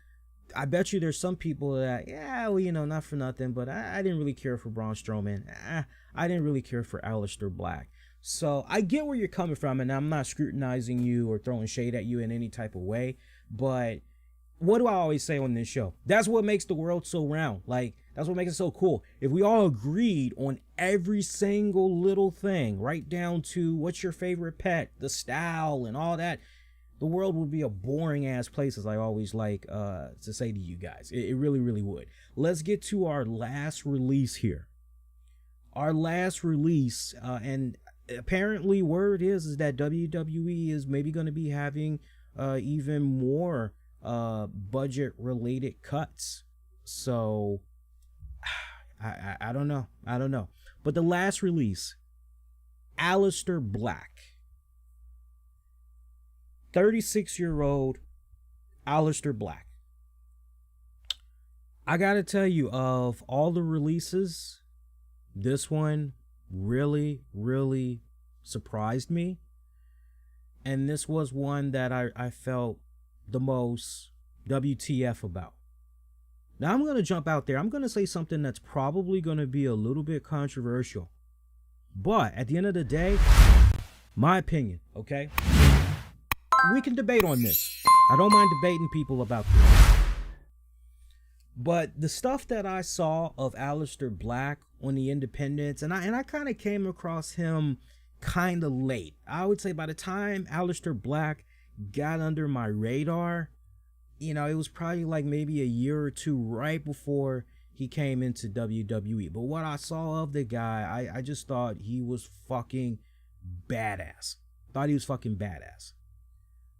I bet you there's some people that, yeah, well, you know, not for nothing, but I didn't really care for Braun Strowman. I didn't really care for Aliester Black. So I get where you're coming from, and I'm not scrutinizing you or throwing shade at you in any type of way, but what do I always say on this show? That's what makes the world so round. Like, that's what makes it so cool. If we all agreed on every single little thing, right down to what's your favorite pet, the style, and all that, the world would be a boring ass place, as I always like to say to you guys. It really, really would. Let's get to our last release here. Our last release, and apparently word is that WWE is maybe going to be having even more budget related cuts. So I don't know. But the last release, Alistair Black. 36-year-old Alistair Black. I gotta tell you, of all the releases, this one really, really surprised me. And this was one that I felt the most WTF about. Now I'm going to jump out there. I'm going to say something that's probably going to be a little bit controversial. But at the end of the day, my opinion, okay? We can debate on this. I don't mind debating people about this. But the stuff that I saw of Alistair Black on the independents, and I kind of came across him kind of late. I would say by the time Alistair Black got under my radar, you know, it was probably like maybe a year or two right before he came into WWE. But what I saw of the guy, I just thought he was fucking badass.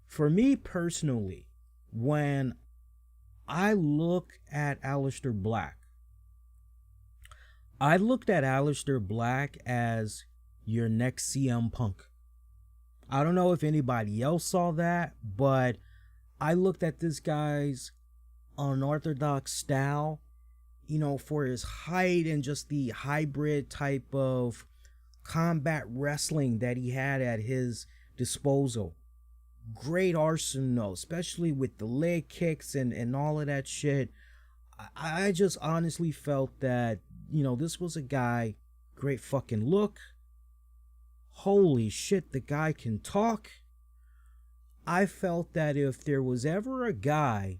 For me personally, when I look at Alistair Black, I looked at Alistair Black as your next CM Punk. I don't know if anybody else saw that, but I looked at this guy's unorthodox style, you know, for his height and just the hybrid type of combat wrestling that he had at his disposal. Great arsenal, especially with the leg kicks and all of that shit. I just honestly felt that, you know, this was a guy, great fucking look. Holy shit, the guy can talk. I felt that if there was ever a guy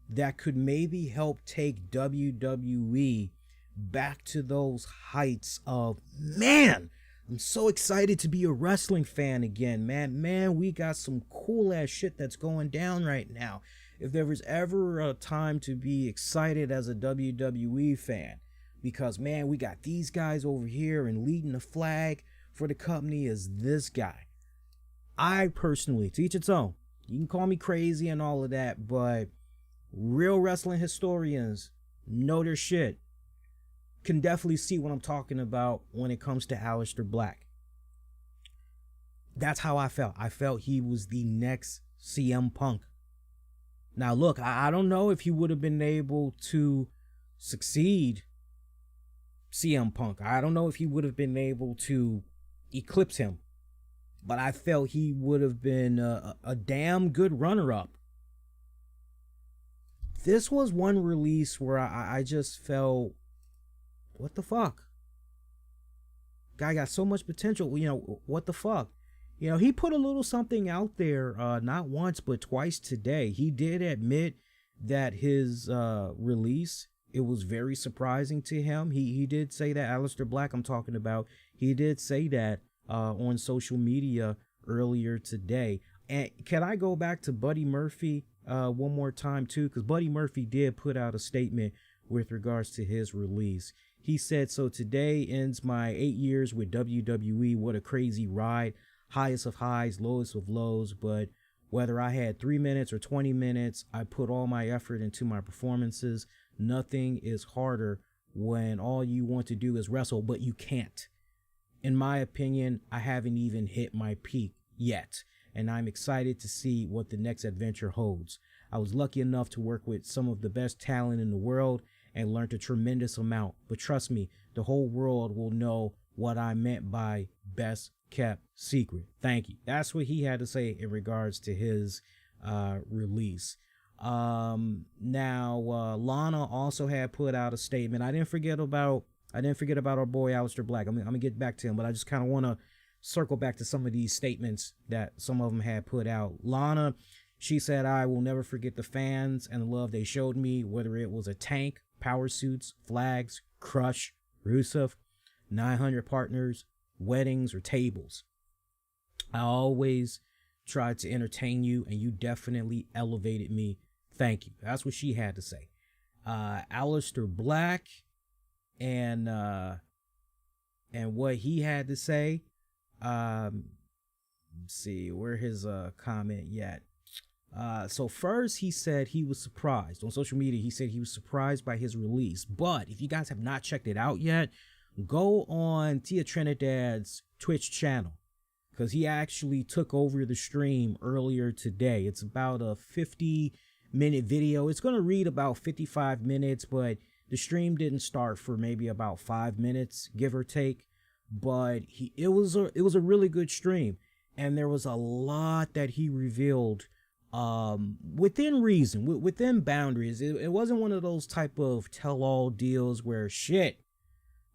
that could maybe help take WWE back to those heights of, man, I'm so excited to be a wrestling fan again, man. Man, we got some cool ass shit that's going down right now. If there was ever a time to be excited as a WWE fan, because man, we got these guys over here, and leading the flag for the company is this guy. I personally, to each its own, you can call me crazy and all of that, but real wrestling historians know their shit. can definitely see what I'm talking about when it comes to Aliester Black. That's how I felt. I felt he was the next CM Punk. Now, look, I don't know if he would have been able to succeed CM Punk. I don't know if he would have been able to eclipse him. But I felt he would have been a damn good runner-up. This was one release where I just felt, what the fuck? Guy got so much potential. You know, what the fuck? You know, he put a little something out there, not once, but twice today. He did admit that his release, it was very surprising to him. He did say that, Aliester Black I'm talking about, he did say that on social media earlier today. And can I go back to Buddy Murphy one more time too? Because Buddy Murphy did put out a statement with regards to his release. He said, "So today ends my 8 years with WWE. What a crazy ride. Highest of highs, lowest of lows. But whether I had 3 minutes or 20 minutes, I put all my effort into my performances. Nothing is harder when all you want to do is wrestle, but you can't. In my opinion, I haven't even hit my peak yet, and I'm excited to see what the next adventure holds. I was lucky enough to work with some of the best talent in the world and learned a tremendous amount. But trust me, the whole world will know what I meant by best kept secret. Thank you." That's what he had to say in regards to his release. Now, Lana also had put out a statement. I didn't forget about our boy Aliester Black. I'm gonna get back to him, but I just kind of want to circle back to some of these statements that some of them had put out. Lana, she said, "I will never forget the fans and the love they showed me, whether it was a tank, power suits, flags, Crush, Rusev, 900 partners, weddings, or tables. I always tried to entertain you, and you definitely elevated me. Thank you." That's what she had to say. Aliester Black and what he had to say. Let's see where his comment yet. So first he said he was surprised on social media. He said he was surprised by his release. But if you guys have not checked it out yet, go on Tia Trinidad's Twitch channel, because he actually took over the stream earlier today. It's about a 50-minute video. It's going to read about 55 minutes, but the stream didn't start for maybe about 5 minutes, give or take. But it was a really good stream, and there was a lot that he revealed within reason, within boundaries. It wasn't one of those type of tell-all deals where shit,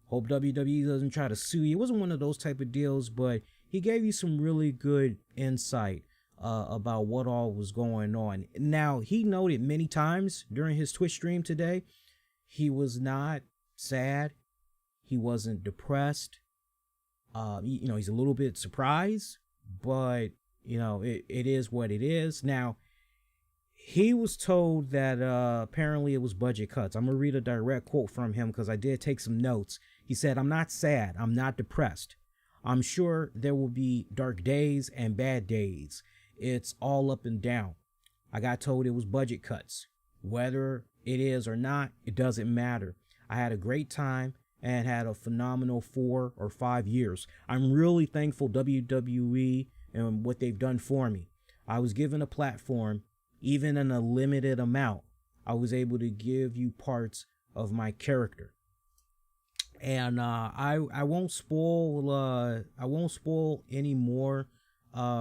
hope WWE doesn't try to sue you. It wasn't one of those type of deals, but he gave you some really good insight about what all was going on. Now, he noted many times during his Twitch stream today, he was not sad. He wasn't depressed. He's a little bit surprised, but it is what it is. Now, he was told that apparently it was budget cuts. I'm going to read a direct quote from him because I did take some notes. He said, "I'm not sad. I'm not depressed. I'm sure there will be dark days and bad days. It's all up and down. I got told it was budget cuts. Whether it is or not, it doesn't matter. I had a great time and had a phenomenal 4 or 5 years. I'm really thankful WWE and what they've done for me. I was given a platform, even in a limited amount. I was able to give you parts of my character." And I won't spoil any more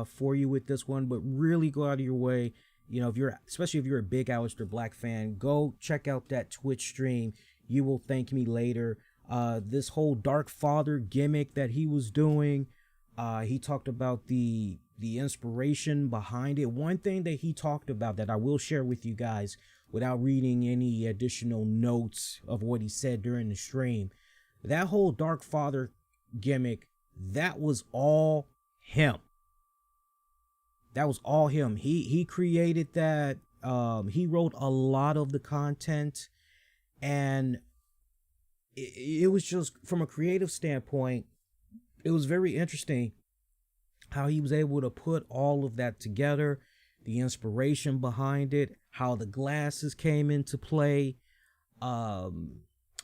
for you with this one, but really go out of your way. Especially if you're a big Aliester Black fan, go check out that Twitch stream. You will thank me later. This whole Dark Father gimmick that he was doing, he talked about the inspiration behind it. One thing that he talked about that I will share with you guys without reading any additional notes of what he said during the stream, that whole Dark Father gimmick, that was all him. That was all him. He created that. He wrote a lot of the content, and it was just, from a creative standpoint, it was very interesting how he was able to put all of that together, the inspiration behind it, how the glasses came into play,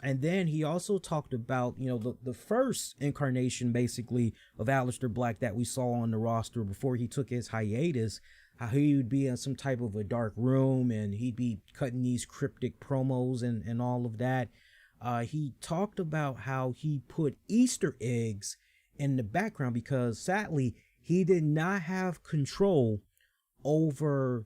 And then he also talked about, the first incarnation basically of Alistair Black that we saw on the roster before he took his hiatus, how he would be in some type of a dark room and he'd be cutting these cryptic promos and all of that. He talked about how he put Easter eggs in the background because sadly he did not have control over,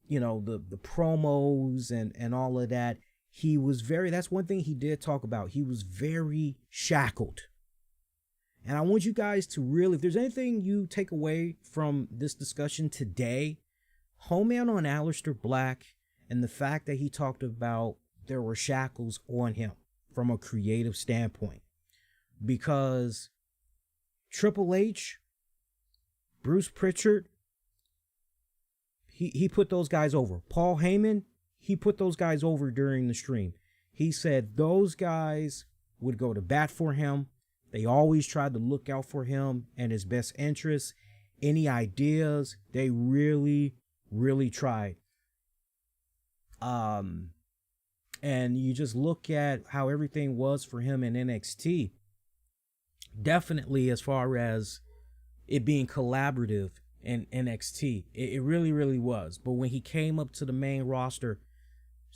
the promos and all of that. He was that's one thing he did talk about. He was very shackled. And I want you guys to really, if there's anything you take away from this discussion today, home in on Alistair Black and the fact that he talked about there were shackles on him from a creative standpoint. Because Triple H, Bruce Pritchard, he put those guys over. Paul Heyman, he put those guys over during the stream. He said those guys would go to bat for him. They always tried to look out for him and his best interests. Any ideas, they really, really tried. And you just look at how everything was for him in NXT. Definitely as far as it being collaborative in NXT, it really, really was. But when he came up to the main roster,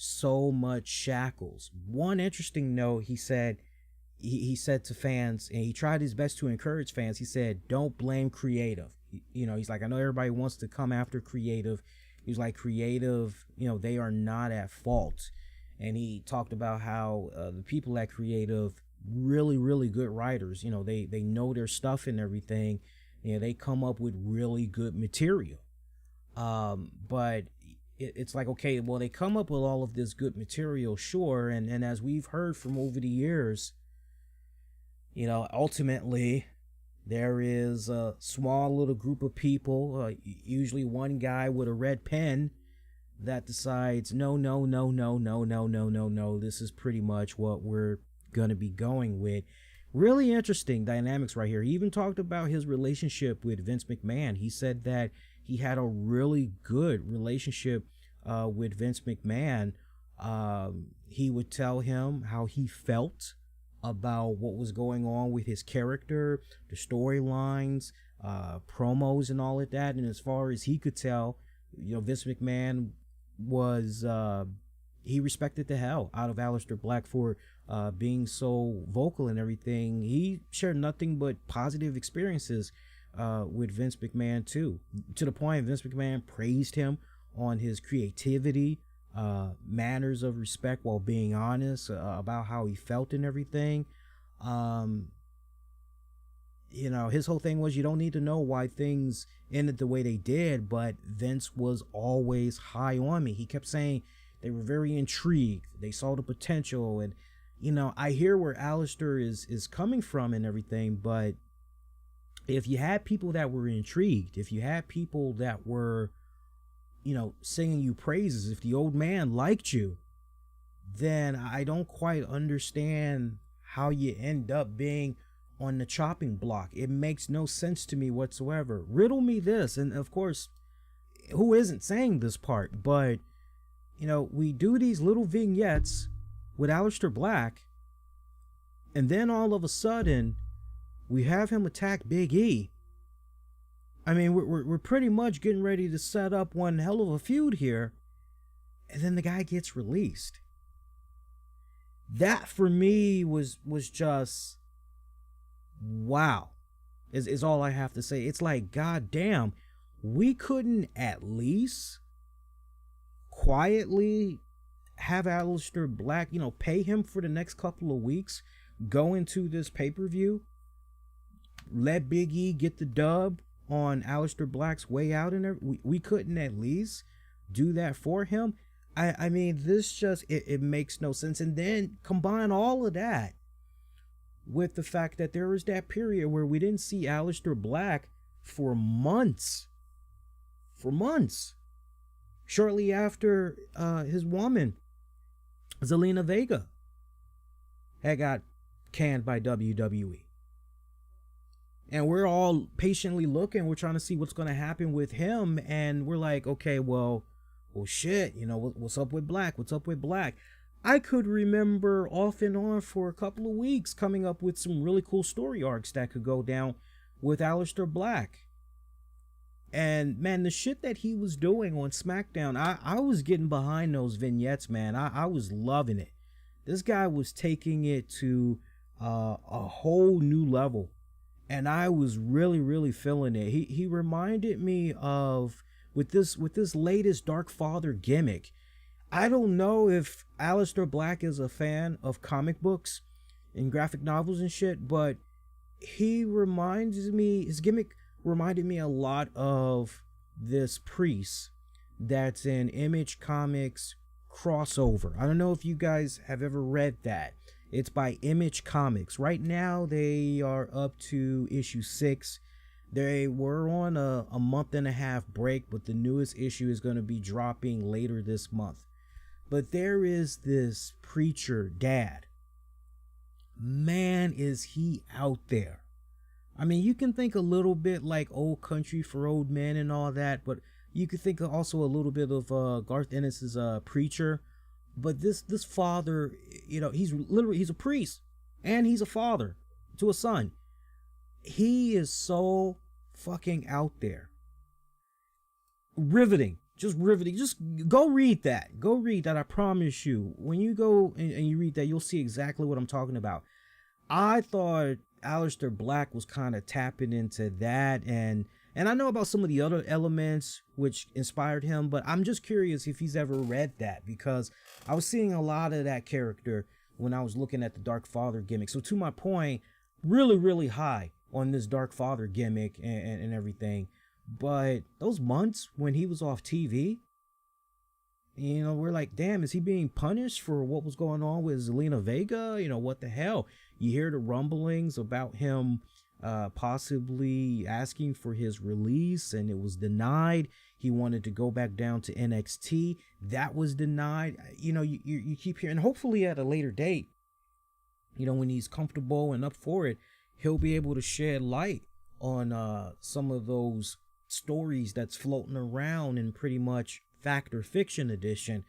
so much shackles. One interesting note, he said to fans, and he tried his best to encourage fans. He said, don't blame creative. He's like, I know everybody wants to come after creative. He's like, creative, they are not at fault. And he talked about how the people at creative, really, really good writers, they know their stuff and everything. They come up with really good material. But it's like, okay, well, they come up with all of this good material, sure. And as we've heard from over the years, ultimately there is a small little group of people, usually one guy with a red pen that decides, no, this is pretty much what we're going to be going with. Really interesting dynamics right here. He even talked about his relationship with Vince McMahon. He said that he had a really good relationship with Vince McMahon. He would tell him how he felt about what was going on with his character, the storylines, promos and all of that. And as far as he could tell, Vince McMahon was, he respected the hell out of Alistair Black for being so vocal and everything. He shared nothing but positive experiences with Vince McMahon too, to the point Vince McMahon praised him on his creativity, manners of respect while being honest about how he felt and everything. His whole thing was, you don't need to know why things ended the way they did, but Vince was always high on me. He kept saying they were very intrigued. They saw the potential. And, I hear where Alistair is coming from and everything, but if you had people that were intrigued, if you had people that were, singing you praises, if the old man liked you, then I don't quite understand how you end up being on the chopping block. It makes no sense to me whatsoever. Riddle me this. And of course, who isn't saying this part, but we do these little vignettes with Alistair Black, and then all of a sudden we have him attack Big E. I mean, we're pretty much getting ready to set up one hell of a feud here, and then the guy gets released. That for me was just wow, is all I have to say. It's like, god damn, we couldn't at least quietly have Alistair Black, pay him for the next couple of weeks, go into this pay-per-view, let Big E get the dub on Alistair Black's way out, and we couldn't at least do that for him. I mean, this just, it makes no sense. And then combine all of that with the fact that there was that period where we didn't see Alistair Black for months. Shortly after his woman, Zelina Vega, had got canned by WWE. And we're all patiently looking. We're trying to see what's going to happen with him. And we're like, okay, well, shit, what's up with Black? What's up with Black? I could remember off and on for a couple of weeks coming up with some really cool story arcs that could go down with Aliester Black. And man, the shit that he was doing on SmackDown, I was getting behind those vignettes, man. I was loving it. This guy was taking it to a whole new level. And I was really, really feeling it. He reminded me of with this latest Dark Father gimmick. I don't know if Alistair Black is a fan of comic books and graphic novels and shit, but his gimmick reminded me a lot of this priest that's in Image Comics crossover. I don't know if you guys have ever read that. It's by Image Comics. Right now they are up to issue 6. They were on a month and a half break, but the newest issue is going to be dropping later this month. But there is this preacher dad. Man, is he out there. I mean, you can think a little bit like Old Country for Old Men and all that, but you could think also a little bit of Garth Ennis's Preacher. But this father, he's a priest and he's a father to a son. He is so fucking out there. Riveting. Just riveting. Just go read that. I promise you. When you go and you read that, you'll see exactly what I'm talking about. I thought Alistair Black was kind of tapping into that, and I know about some of the other elements which inspired him, but I'm just curious if he's ever read that, because I was seeing a lot of that character when I was looking at the Dark Father gimmick. So to my point, really, really high on this Dark Father gimmick and everything. But those months when he was off TV, we're like, damn, is he being punished for what was going on with Zelina Vega? What the hell? You hear the rumblings about him possibly asking for his release, and it was denied. He wanted to go back down to NXT. That was denied. You keep hearing, hopefully at a later date, when he's comfortable and up for it, he'll be able to shed light on some of those stories that's floating around in pretty much fact or fiction edition.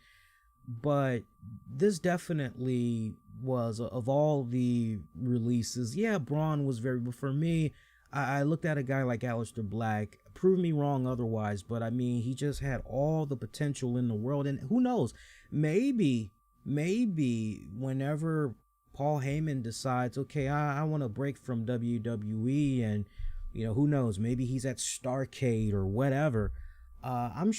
But this definitely was, of all the releases, Braun was but for me, I looked at a guy like Alistair Black. Prove me wrong otherwise, but I mean, he just had all the potential in the world. And who knows, maybe whenever Paul Heyman decides, okay, I want to break from WWE, and who knows, maybe he's at Starrcade or whatever. I'm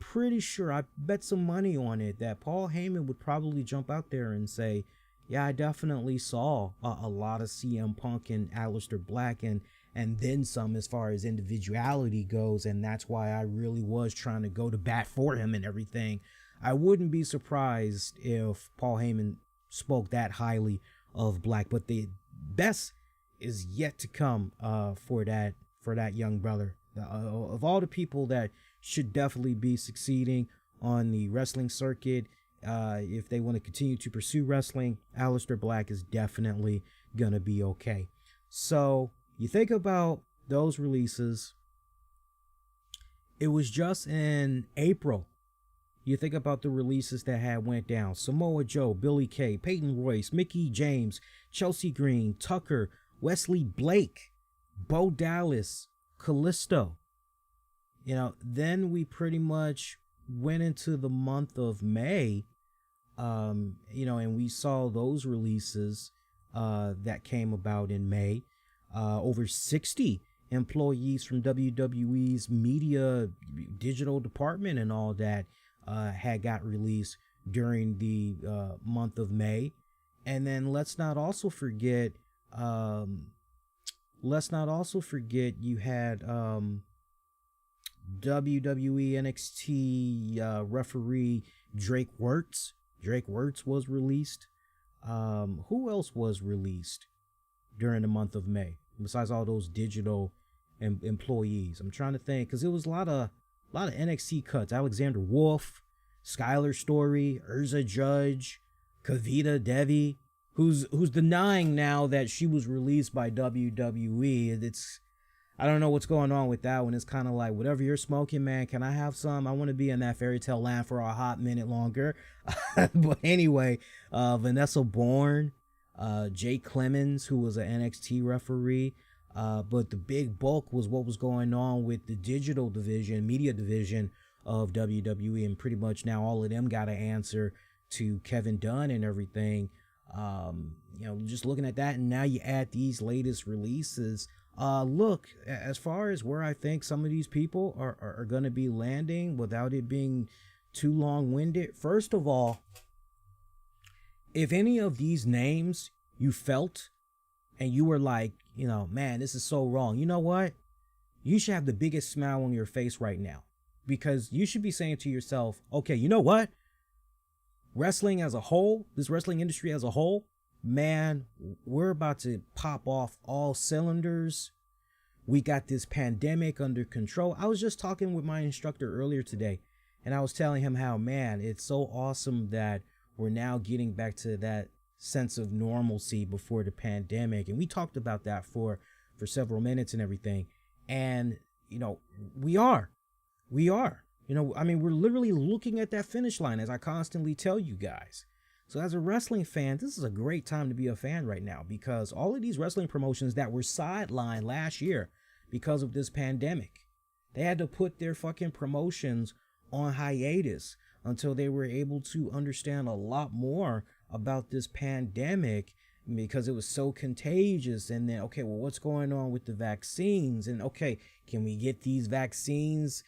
pretty sure, I bet some money on it, that Paul Heyman would probably jump out there and say, yeah, I definitely saw a lot of CM Punk and Alistair Black and then some as far as individuality goes, and that's why I really was trying to go to bat for him and everything. I wouldn't be surprised if Paul Heyman spoke that highly of Black, but the best is yet to come for that young brother. Of all the people that should definitely be succeeding on the wrestling circuit, if they want to continue to pursue wrestling, Alistair Black is definitely gonna be okay. So you think about those releases, it was just in April. You think about the releases that had went down: Samoa Joe, Billy Kay, Peyton Royce, Mickey James, Chelsea Green, Tucker, Wesley Blake, Bo Dallas, Callisto. Then we pretty much went into the month of May, and we saw those releases that came about in May. Over 60 employees from WWE's media digital department and all that had got released during the month of May. And then let's not also forget you had WWE NXT referee Drake Wirtz. Drake Wirtz was released. Who else was released during the month of May besides all those digital employees? I'm trying to think, because it was a lot of NXT cuts. Alexander Wolf, Skylar Story, Urza Judge, Kavita Devi, who's denying now that she was released by WWE. I don't know what's going on with that one. It's kind of like, whatever you're smoking, man, can I have some? I want to be in that fairy tale land for a hot minute longer. But anyway, Vanessa Bourne, Jay Clemens, who was an NXT referee. But the big bulk was what was going on with the digital division, media division of WWE. And pretty much now all of them got to answer to Kevin Dunn and everything. Just looking at that, and now you add these latest releases. Look, as far as where I think some of these people are going to be landing without it being too long-winded. First of all, if any of these names you felt and you were like, man, this is so wrong. You know what? You should have the biggest smile on your face right now, because you should be saying to yourself, okay, you know what? Wrestling as a whole, this wrestling industry as a whole, man, we're about to pop off all cylinders. We got this pandemic under control. I was just talking with my instructor earlier today, and I was telling him how, man, it's so awesome that we're now getting back to that sense of normalcy before the pandemic. And we talked about that for several minutes and everything. And, we are. We're literally looking at that finish line, as I constantly tell you guys. So as a wrestling fan, this is a great time to be a fan right now, because all of these wrestling promotions that were sidelined last year because of this pandemic, they had to put their fucking promotions on hiatus until they were able to understand a lot more about this pandemic, because it was so contagious. And then, okay, well, what's going on with the vaccines? And okay, can we get these vaccines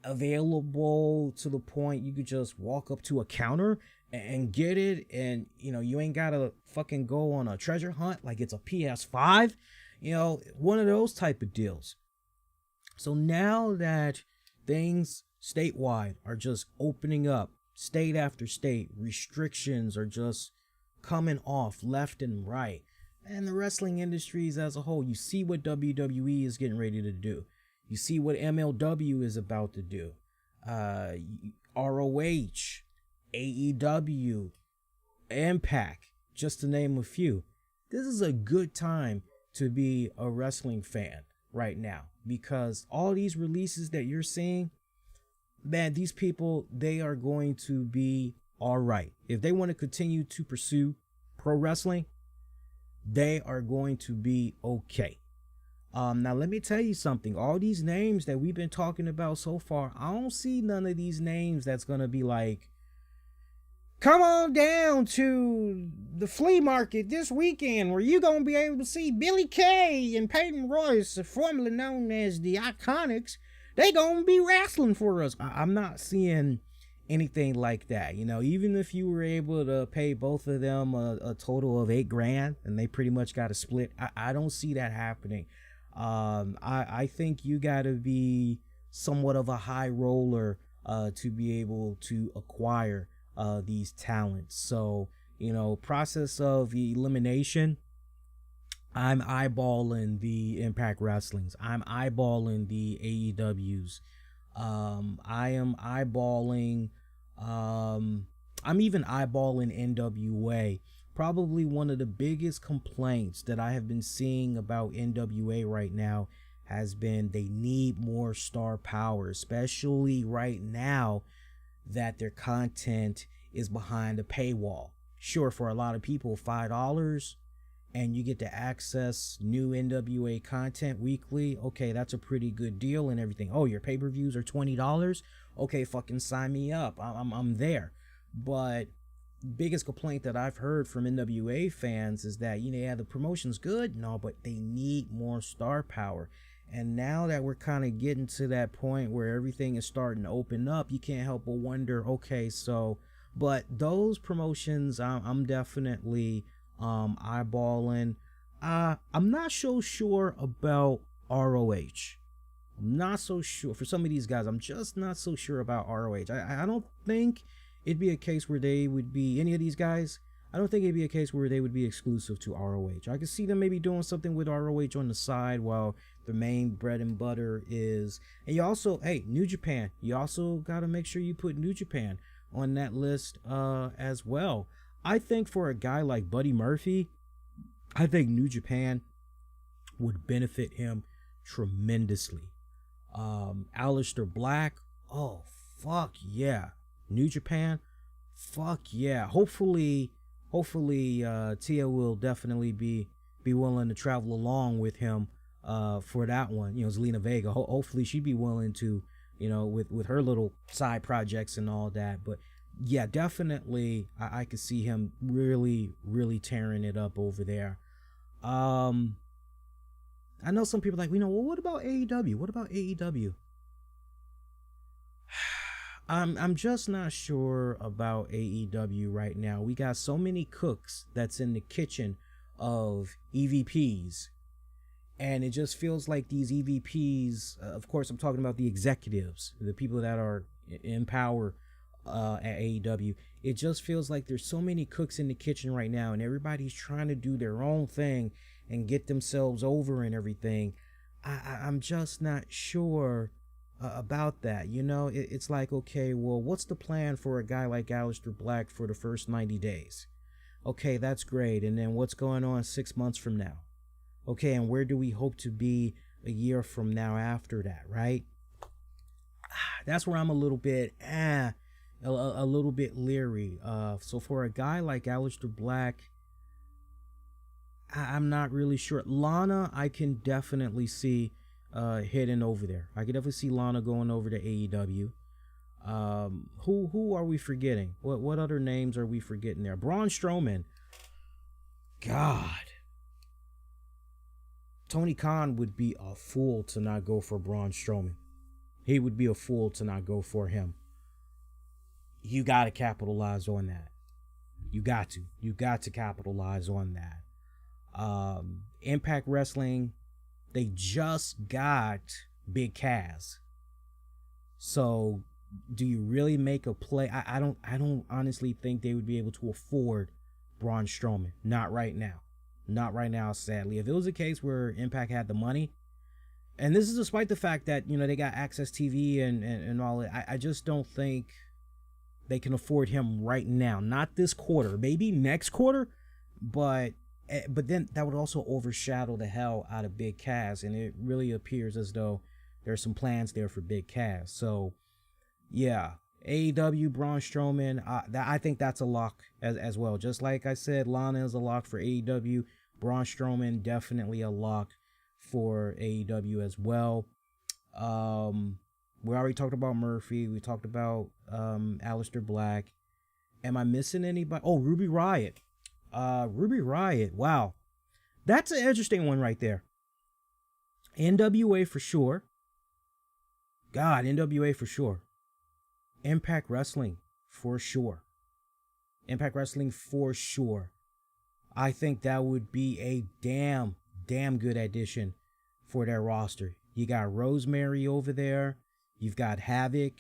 available to the point you could just walk up to a counter and get it, and you ain't gotta fucking go on a treasure hunt like it's a PS5, one of those type of deals. So now that things statewide are just opening up, state after state, restrictions are just coming off left and right, and the wrestling industries as a whole, you see what WWE is getting ready to do. You see what MLW is about to do. ROH, AEW, Impact, just to name a few. This is a good time to be a wrestling fan right now, because all these releases that you're seeing, man, these people, they are going to be all right. If they want to continue to pursue pro wrestling, they are going to be okay. Now let me tell you something. All these names that we've been talking about so far, I don't see none of these names that's going to be like, come on down to the flea market this weekend where you're going to be able to see Billy Kay and Peyton Royce, formerly known as the Iconics. They going to be wrestling for us. I'm not seeing anything like that. Even if you were able to pay both of them a total of $8,000 and they pretty much got a split, I don't see that happening. I think you got to be somewhat of a high roller to be able to acquire these talents. So, process of elimination, I'm eyeballing the Impact Wrestlings. I'm eyeballing the AEWs. I am eyeballing, I'm even eyeballing NWA. Probably one of the biggest complaints that I have been seeing about NWA right now has been they need more star power, especially right now that their content is behind a paywall. Sure, for a lot of people, $5 and you get to access new NWA content weekly. Okay, that's a pretty good deal and everything. Oh, your pay-per-views are $20? Okay, fucking sign me up. I'm there. But biggest complaint that I've heard from NWA fans is that, the promotion's good, no, but they need more star power. And now that we're kind of getting to that point where everything is starting to open up, you can't help but wonder, okay, so, but those promotions, I'm definitely eyeballing. I'm not so sure about ROH. I'm not so sure. For some of these guys, I'm just not so sure about ROH. I don't think it'd be a case where they would be, any of these guys, I don't think it'd be a case where they would be exclusive to ROH. I could see them maybe doing something with ROH on the side while the main bread and butter is, and you also, hey, New Japan, you also got to make sure you put New Japan on that list as well. I think for a guy like Buddy Murphy, I think New Japan would benefit him tremendously. Aliester Black, oh fuck yeah. New Japan, fuck yeah. Hopefully Tia will definitely be willing to travel along with him for that one. Zelina Vega. Hopefully she'd be willing to, with her little side projects and all that. But yeah, definitely I could see him really, really tearing it up over there. I know some people are like, well, what about AEW? What about AEW? I'm just not sure about AEW right now. We got so many cooks that's in the kitchen of EVPs, and it just feels like these EVPs, of course I'm talking about the executives, the people that are in power at AEW. It just feels like there's so many cooks in the kitchen right now, and everybody's trying to do their own thing and get themselves over and everything. I'm just not sure about that. It's like, okay, well, what's the plan for a guy like Aliester Black for the first 90 days? Okay, that's great. And then what's going on 6 months from now? Okay, and where do we hope to be a year from now after that, right? That's where I'm a little bit a little bit leery. So for a guy like Aliester Black, I'm not really sure. Lana, I can definitely see heading over there. I could definitely see Lana going over to AEW. Who are we forgetting? What other names are we forgetting there? Braun Strowman. God. Tony Khan would be a fool to not go for Braun Strowman. He would be a fool to not go for him. You got to capitalize on that. You got to capitalize on that. Impact Wrestling, they just got Big Cass. So do you really make a play? I don't honestly think they would be able to afford Braun Strowman. Not right now. Not right now, sadly. If it was a case where Impact had the money, and this is despite the fact that, they got Access TV and all that, I just don't think they can afford him right now. Not this quarter. Maybe next quarter, but then that would also overshadow the hell out of Big Cass, and it really appears as though there's some plans there for Big Cass. So, yeah, AEW, Braun Strowman, I think that's a lock as well. Just like I said, Lana is a lock for AEW. Braun Strowman, definitely a lock for AEW as well. We already talked about Murphy. We talked about Aliester Black. Am I missing anybody? Oh, Ruby Riott. Ruby Riott. Wow. That's an interesting one right there. NWA for sure. God, NWA for sure. Impact Wrestling for sure. Impact Wrestling for sure. I think that would be a damn good addition for their roster. You got Rosemary over there. You've got Havoc.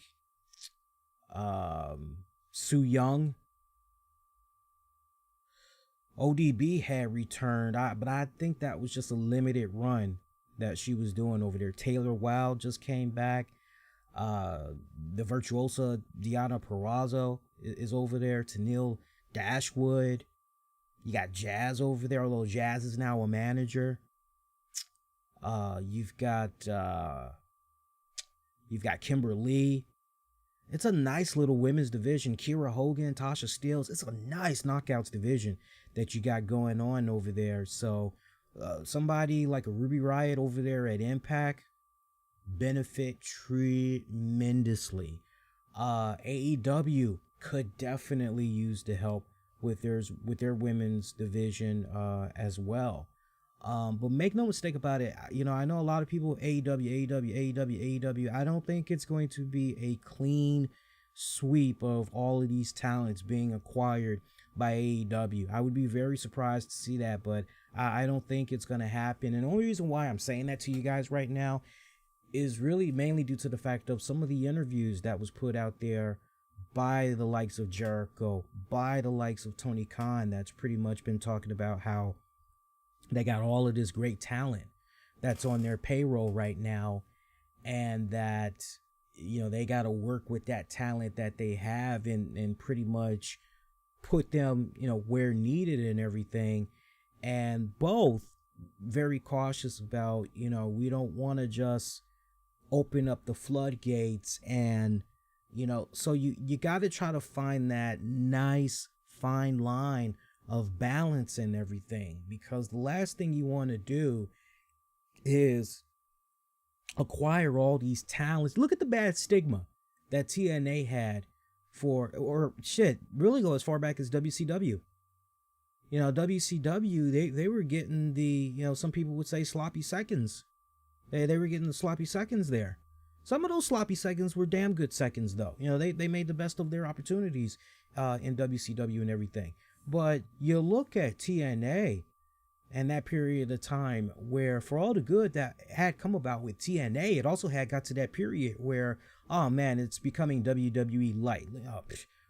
Su Yung. ODB had returned, but I think that was just a limited run that she was doing over there. Taylor Wilde just came back. The virtuosa Deonna Purrazzo is over there. Tenille Dashwood. You got Jazz over there, although Jazz is now a manager. You've got Kimber Lee. It's a nice little women's division. Kiera Hogan, Tasha Steelz. It's a nice knockouts division that you got going on over there. So somebody like a Ruby Riott over there at Impact benefit tremendously. AEW could definitely use the help with their women's division as well. But make no mistake about it, I know a lot of people, AEW. I don't think it's going to be a clean sweep of all of these talents being acquired by AEW. I would be very surprised to see that, but I don't think it's going to happen. And the only reason why I'm saying that to you guys right now is really mainly due to the fact of some of the interviews that was put out there by the likes of Jericho, by the likes of Tony Khan, that's pretty much been talking about how they got all of this great talent that's on their payroll right now, and that, they got to work with that talent that they have and pretty much put them, where needed and everything. And both very cautious about, we don't want to just open up the floodgates, and so you got to try to find that nice fine line of balance and everything, because the last thing you want to do is acquire all these talents. Look at the bad stigma that TNA had or shit, really go as far back as WCW. WCW, they were getting the, some people would say sloppy seconds. They were getting the sloppy seconds there. Some of those sloppy seconds were damn good seconds, though. They made the best of their opportunities in WCW and everything. But you look at TNA and that period of time where, for all the good that had come about with TNA, it also had got to that period where, oh man, it's becoming WWE light.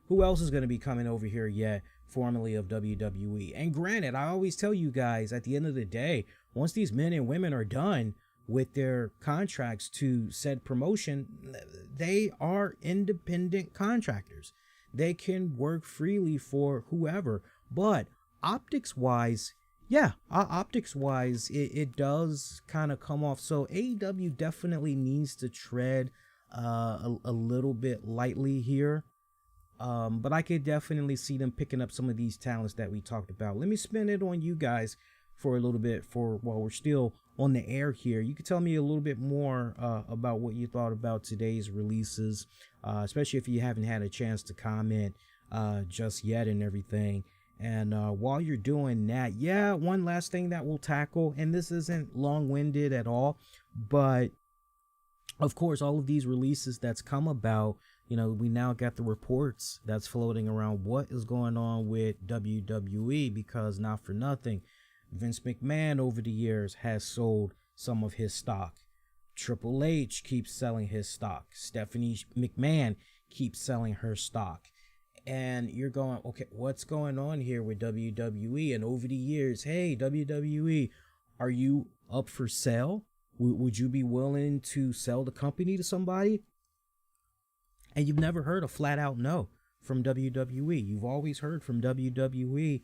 Who else is going to be coming over here yet, formerly of WWE? And granted, I always tell you guys, at the end of the day, once these men and women are done with their contracts to said promotion, they are independent contractors. They can work freely for whoever. But optics-wise, it does kind of come off. So AEW definitely needs to tread a little bit lightly here. But I could definitely see them picking up some of these talents that we talked about. Let me spin it on you guys for a little bit while we're still on the air here. You could tell me a little bit more about what you thought about today's releases, especially if you haven't had a chance to comment just yet and everything. And while you're doing that, one last thing that we'll tackle, and this isn't long-winded at all, but of course, all of these releases that's come about, we now got the reports that's floating around what is going on with WWE, because not for nothing, Vince McMahon over the years has sold some of his stock. Triple H keeps selling his stock. Stephanie McMahon keeps selling her stock. And you're going, okay, what's going on here with WWE? And over the years, hey, WWE, are you up for sale? Would you be willing to sell the company to somebody? And you've never heard a flat out no from WWE. You've always heard from WWE,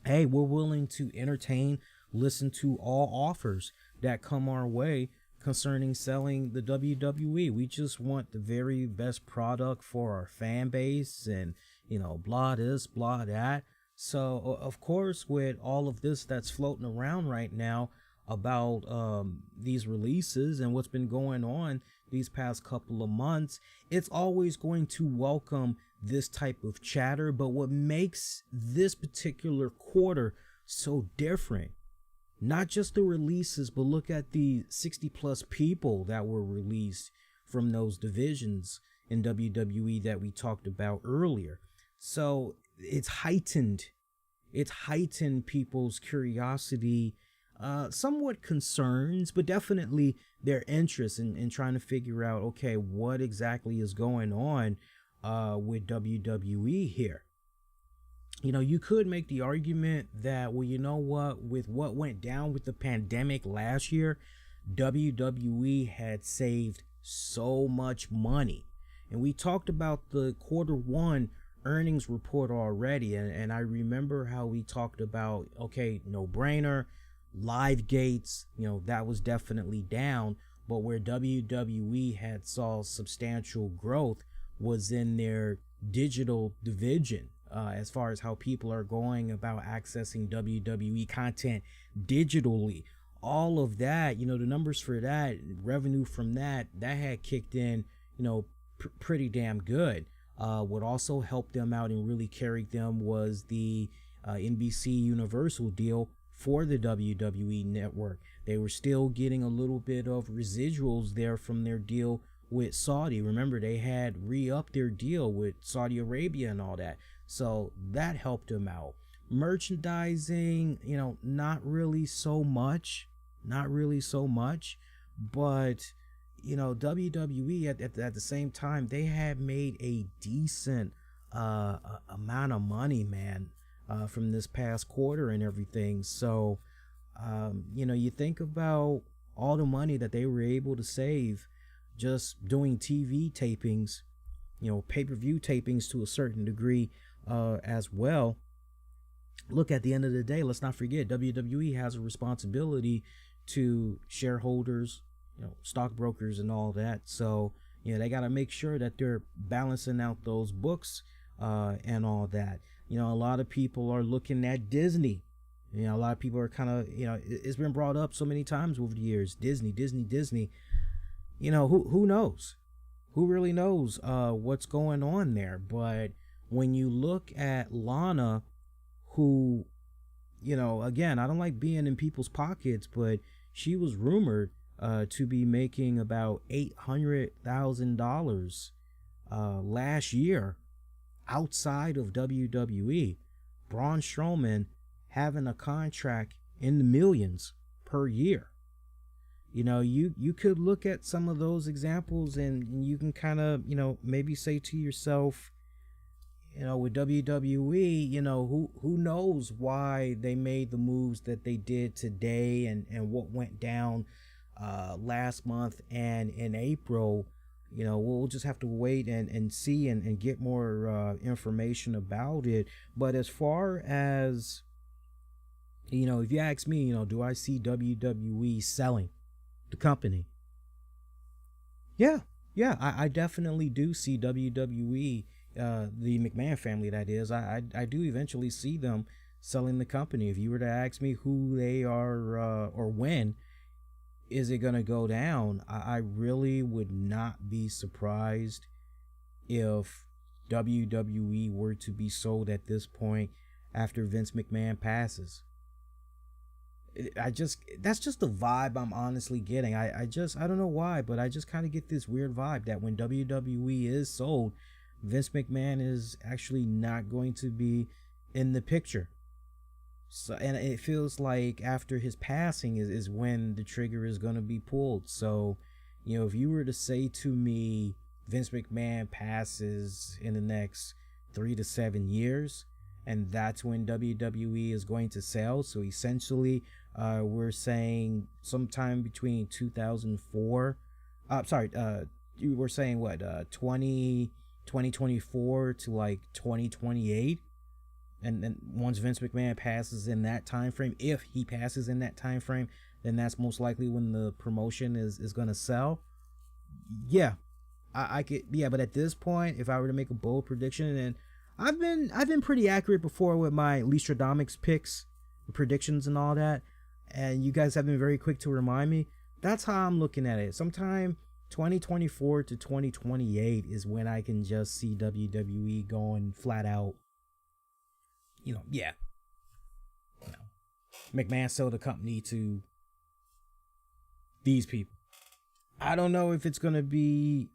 hey, we're willing to entertain, listen to all offers that come our way concerning selling the WWE. We just want the very best product for our fan base, and, blah this, blah that. So, of course, with all of this that's floating around right now about these releases and what's been going on these past couple of months, it's always going to welcome this type of chatter. But what makes this particular quarter so different, not just the releases, but look at the 60 plus people that were released from those divisions in WWE that we talked about earlier. So it's heightened people's curiosity, somewhat concerns, but definitely their interest in trying to figure out, okay, what exactly is going on with WWE here. You could make the argument that, well, you know what, with what went down with the pandemic last year, WWE had saved so much money. And we talked about the Q1 earnings report already. And I remember how we talked about, okay, no brainer, live gates, that was definitely down. But where WWE had saw substantial growth was in their digital division. As far as how people are going about accessing WWE content digitally, all of that, the numbers for that, revenue from that had kicked in, pretty damn good. What also helped them out and really carried them was the NBC Universal deal for the WWE network. They were still getting a little bit of residuals there from their deal with Saudi. Remember, they had re-upped their deal with Saudi Arabia and all that. So that helped them out. Merchandising, not really so much, but, WWE at the same time, they had made a decent amount of money, man, from this past quarter and everything. So, you think about all the money that they were able to save just doing TV tapings, pay-per-view tapings to a certain degree as well. look, at the end of the day, let's not forget WWE has a responsibility to shareholders, stockbrokers and all that. So, they got to make sure that they're balancing out those books and all that. A lot of people are looking at Disney. A lot of people are kind of, it's been brought up so many times over the years. Disney. Who knows? Who really knows what's going on there? But when you look at Lana, who, again, I don't like being in people's pockets, but she was rumored to be making about $800,000 last year outside of WWE. Braun Strowman having a contract in the millions per year. You could look at some of those examples and you can kind of, maybe say to yourself, with WWE, who knows why they made the moves that they did today and what went down last month and in April. We'll just have to wait and see and get more information about it. But as far as, if you ask me, do I see WWE selling the company? Yeah, I definitely do see WWE, the McMahon family, that is. I do eventually see them selling the company. If you were to ask me who they are or when is it going to go down, I really would not be surprised if WWE were to be sold at this point after Vince McMahon passes. That's just the vibe I'm honestly getting. I don't know why, but I just kind of get this weird vibe that when WWE is sold, Vince McMahon is actually not going to be in the picture. So, and it feels like after his passing is when the trigger is going to be pulled. So, if you were to say to me, Vince McMahon passes in the next 3 to 7 years, and that's when WWE is going to sell. So essentially, we're saying sometime between 2004. We're saying what, 2024 to like 2028. And then once Vince McMahon passes in that time frame, if he passes in that time frame, then that's most likely when the promotion is going to sell. Yeah, I could. Yeah, but at this point, if I were to make a bold prediction, and I've been pretty accurate before with my Leastradamus picks, predictions, and all that, and you guys have been very quick to remind me. That's how I'm looking at it. Sometime 2024 to 2028 is when I can just see WWE going flat out. McMahon sold the company to these people. I don't know if it's gonna be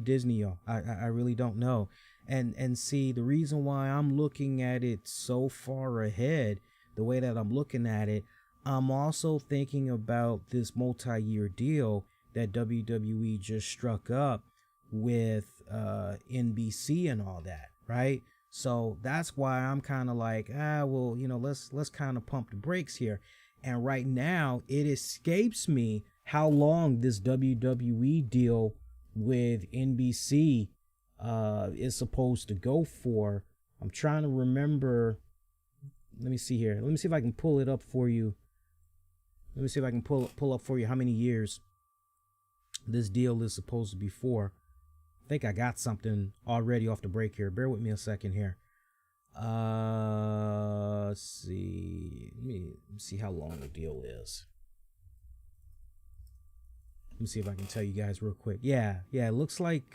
Disney, y'all. I really don't know. And see, the reason why I'm looking at it so far ahead, the way that I'm looking at it, I'm also thinking about this multi-year deal that WWE just struck up with NBC and all that, right? So that's why I'm kind of like, let's kind of pump the brakes here. And right now, it escapes me how long this WWE deal with NBC is supposed to go for. I'm trying to remember. Let me see here. Let me see if I can pull it up for you. Let me see if I can pull up for you how many years this deal is supposed to be for. I think I got something already off the break here. Bear with me a second here. Let's see. Let me see how long the deal is. Let me see if I can tell you guys real quick. Yeah. It looks like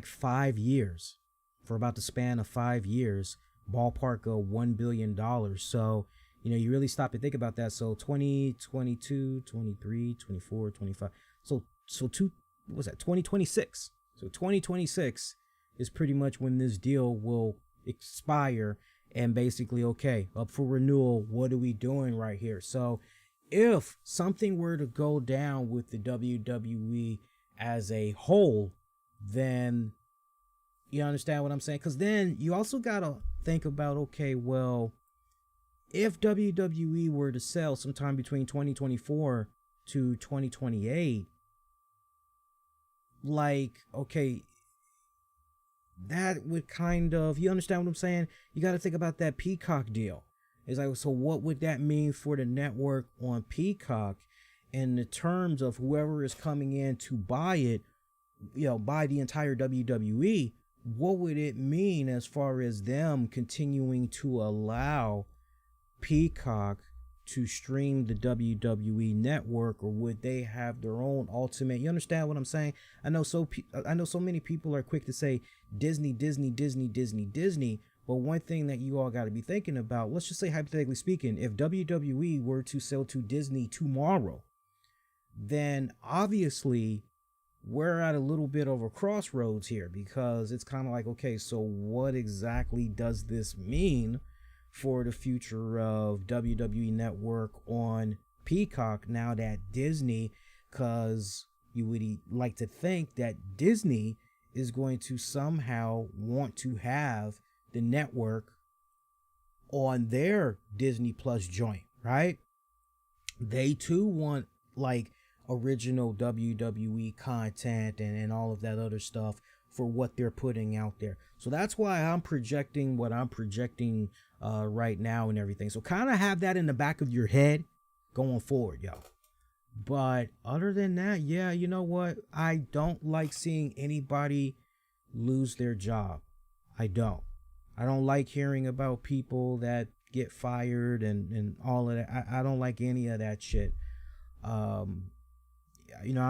5 years. For about the span of 5 years, ballpark of $1 billion. So, you really stop and think about that. So 2022, 23, 24, 25. So 2026. So 2026 is pretty much when this deal will expire and basically, okay, up for renewal. What are we doing right here? So if something were to go down with the WWE as a whole, then you understand what I'm saying? Because then you also got to think about, okay, well, if WWE were to sell sometime between 2024 to 2028, like, okay, that would kind of, you understand what I'm saying? You got to think about that Peacock deal. It's like, so what would that mean for the network on Peacock in the terms of whoever is coming in to buy it, buy the entire WWE? What would it mean as far as them continuing to allow Peacock to stream the WWE network, or would they have their own ultimate? You understand what I'm saying? I know so many people are quick to say Disney, Disney, Disney, Disney, Disney. But one thing that you all got to be thinking about, let's just say hypothetically speaking, if WWE were to sell to Disney tomorrow, then obviously we're at a little bit of a crossroads here, because it's kind of like, okay, so what exactly does this mean for the future of WWE Network on Peacock now that Disney, because you would like to think that Disney is going to somehow want to have the network on their Disney Plus joint, right? They too want like original WWE content and all of that other stuff for what they're putting out there. So that's why I'm projecting what I'm projecting right now and everything. So kind of have that in the back of your head going forward, yo. But other than that, yeah, you know what? I don't like seeing anybody lose their job. I don't like hearing about people that get fired and all of that. I don't like any of that shit. I'm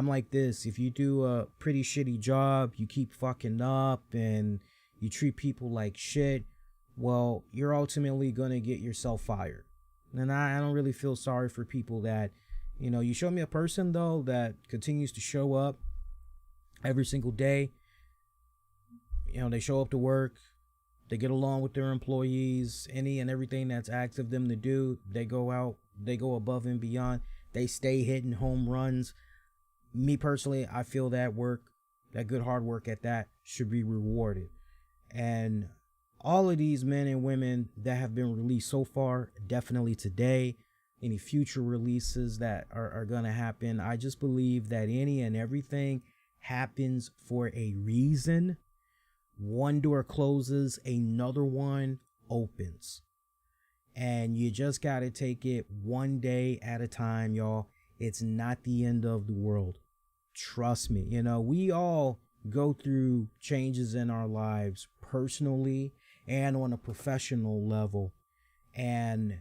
like this. If you do a pretty shitty job, you keep fucking up and you treat people like shit, well, you're ultimately going to get yourself fired. And I don't really feel sorry for people that, you show me a person though that continues to show up every single day. They show up to work. They get along with their employees, any and everything that's asked of them to do. They go out, they go above and beyond. They stay hitting home runs. Me personally, I feel that good hard work at that should be rewarded. And all of these men and women that have been released so far, definitely today, any future releases that are going to happen, I just believe that any and everything happens for a reason. One door closes, another one opens. And you just got to take it one day at a time, y'all. It's not the end of the world. Trust me. We all go through changes in our lives personally and on a professional level. And,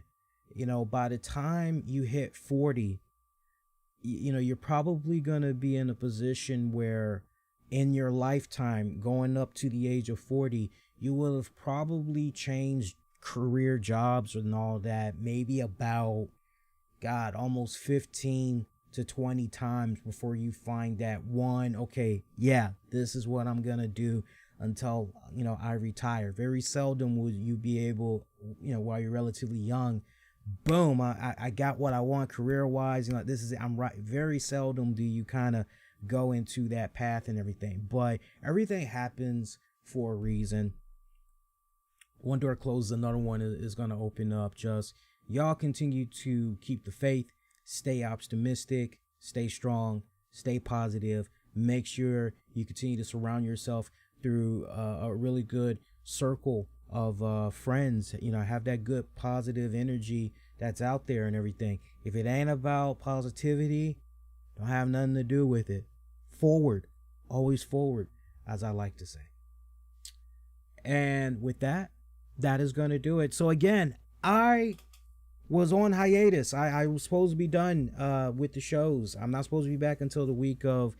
by the time you hit 40, you're probably going to be in a position where in your lifetime, going up to the age of 40, you will have probably changed career jobs and all that, maybe about, almost 15 to 20 times before you find that one, okay, yeah, this is what I'm going to do until, I retire. Very seldom would you be able, while you're relatively young, boom, I got what I want career-wise. This is it, I'm right. Very seldom do you kind of go into that path and everything, but everything happens for a reason. One door closes, another one is going to open up. Just y'all continue to keep the faith, stay optimistic, stay strong, stay positive. Make sure you continue to surround yourself through a really good circle of friends. Have that good positive energy that's out there and everything. If it ain't about positivity, don't have nothing to do with it. Forward, always forward, as I like to say. And with that is going to do it. So again, I was on hiatus. I was supposed to be done with the shows. I'm not supposed to be back until the week of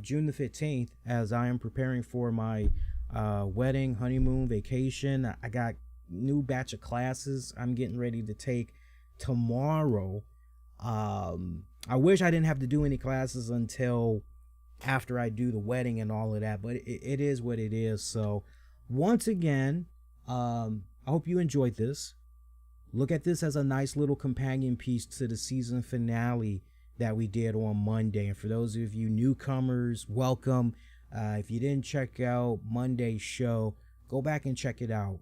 June the 15th, as I am preparing for my wedding, honeymoon, vacation. I got new batch of classes I'm getting ready to take tomorrow. I wish I didn't have to do any classes until after I do the wedding and all of that, but it is what it is. So once again, I hope you enjoyed this. Look at this as a nice little companion piece to the season finale that we did on Monday. And for those of you newcomers, welcome. If you didn't check out Monday's show, go back and check it out.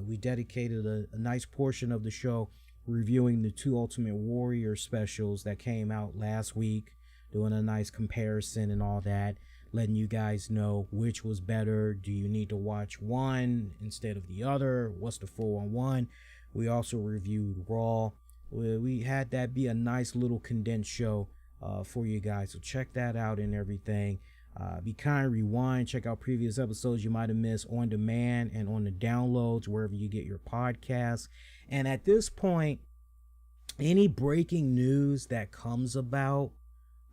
We dedicated a nice portion of the show reviewing the 2 Ultimate Warrior specials that came out last week, doing a nice comparison and all that. letting you guys know which was better. Do you need to watch one instead of the other? What's the 4-on-1? We also reviewed Raw. We had that be a nice little condensed show for you guys, so check that out and everything. Be kind, rewind, check out previous episodes you might have missed on demand and on the downloads wherever you get your podcasts. And at this point, any breaking news that comes about,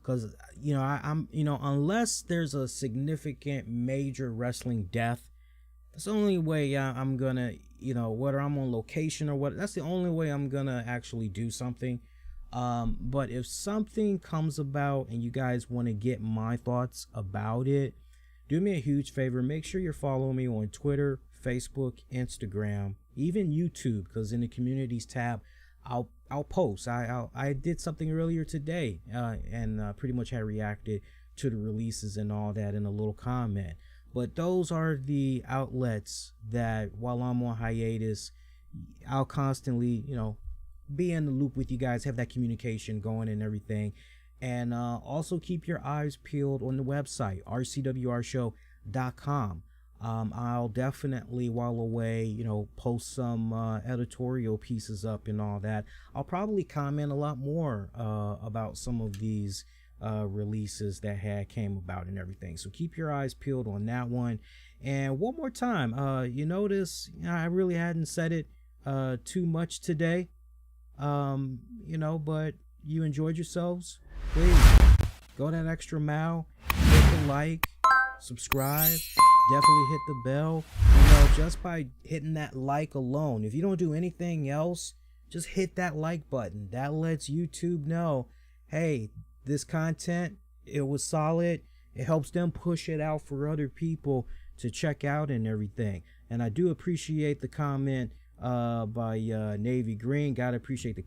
because I'm unless there's a significant major wrestling death, that's the only way I'm gonna, whether I'm on location or what, that's the only way I'm gonna actually do something. But if something comes about and you guys want to get my thoughts about it, do me a huge favor. Make sure you're following me on Twitter, Facebook, Instagram, even YouTube, because in the communities tab, I'll post. I did something earlier today, and pretty much had reacted to the releases and all that in a little comment. But those are the outlets that while I'm on hiatus, I'll constantly, be in the loop with you guys, have that communication going and everything. And also keep your eyes peeled on the website, RCWRShow.com. I'll definitely, while away, post some editorial pieces up and all that. I'll probably comment a lot more about some of these releases that came about and everything. So keep your eyes peeled on that one. And one more time, you notice I really hadn't said it too much today. But you enjoyed yourselves, please go that extra mile, hit the like, subscribe, definitely hit the bell. Just by hitting that like alone, if you don't do anything else, just hit that like button. That lets YouTube know, hey, this content, it was solid. It helps them push it out for other people to check out and everything. And I do appreciate the comment by Navy Green. Gotta appreciate the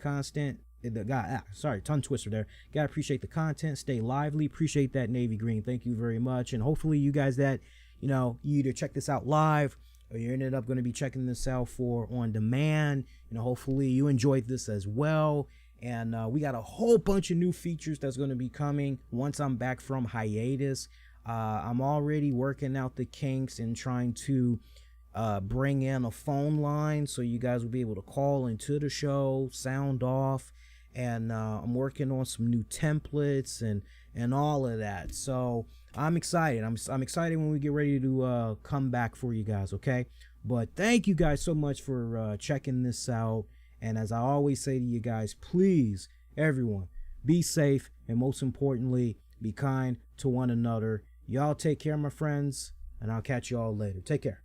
tongue twister there. Gotta appreciate the content. Stay lively. Appreciate that, Navy Green. Thank you very much. And hopefully you guys that you either check this out live or you ended up going to be checking this out for on demand, hopefully you enjoyed this as well. And we got a whole bunch of new features that's going to be coming once I'm back from hiatus. I'm already working out the kinks and trying to bring in a phone line so you guys will be able to call into the show, sound off, and I'm working on some new templates and all of that. So I'm excited. I'm excited when we get ready to come back for you guys, okay? But thank you guys so much for checking this out. And as I always say to you guys, please, everyone, be safe, and most importantly, be kind to one another. Y'all take care, my friends, and I'll catch y'all later. Take care.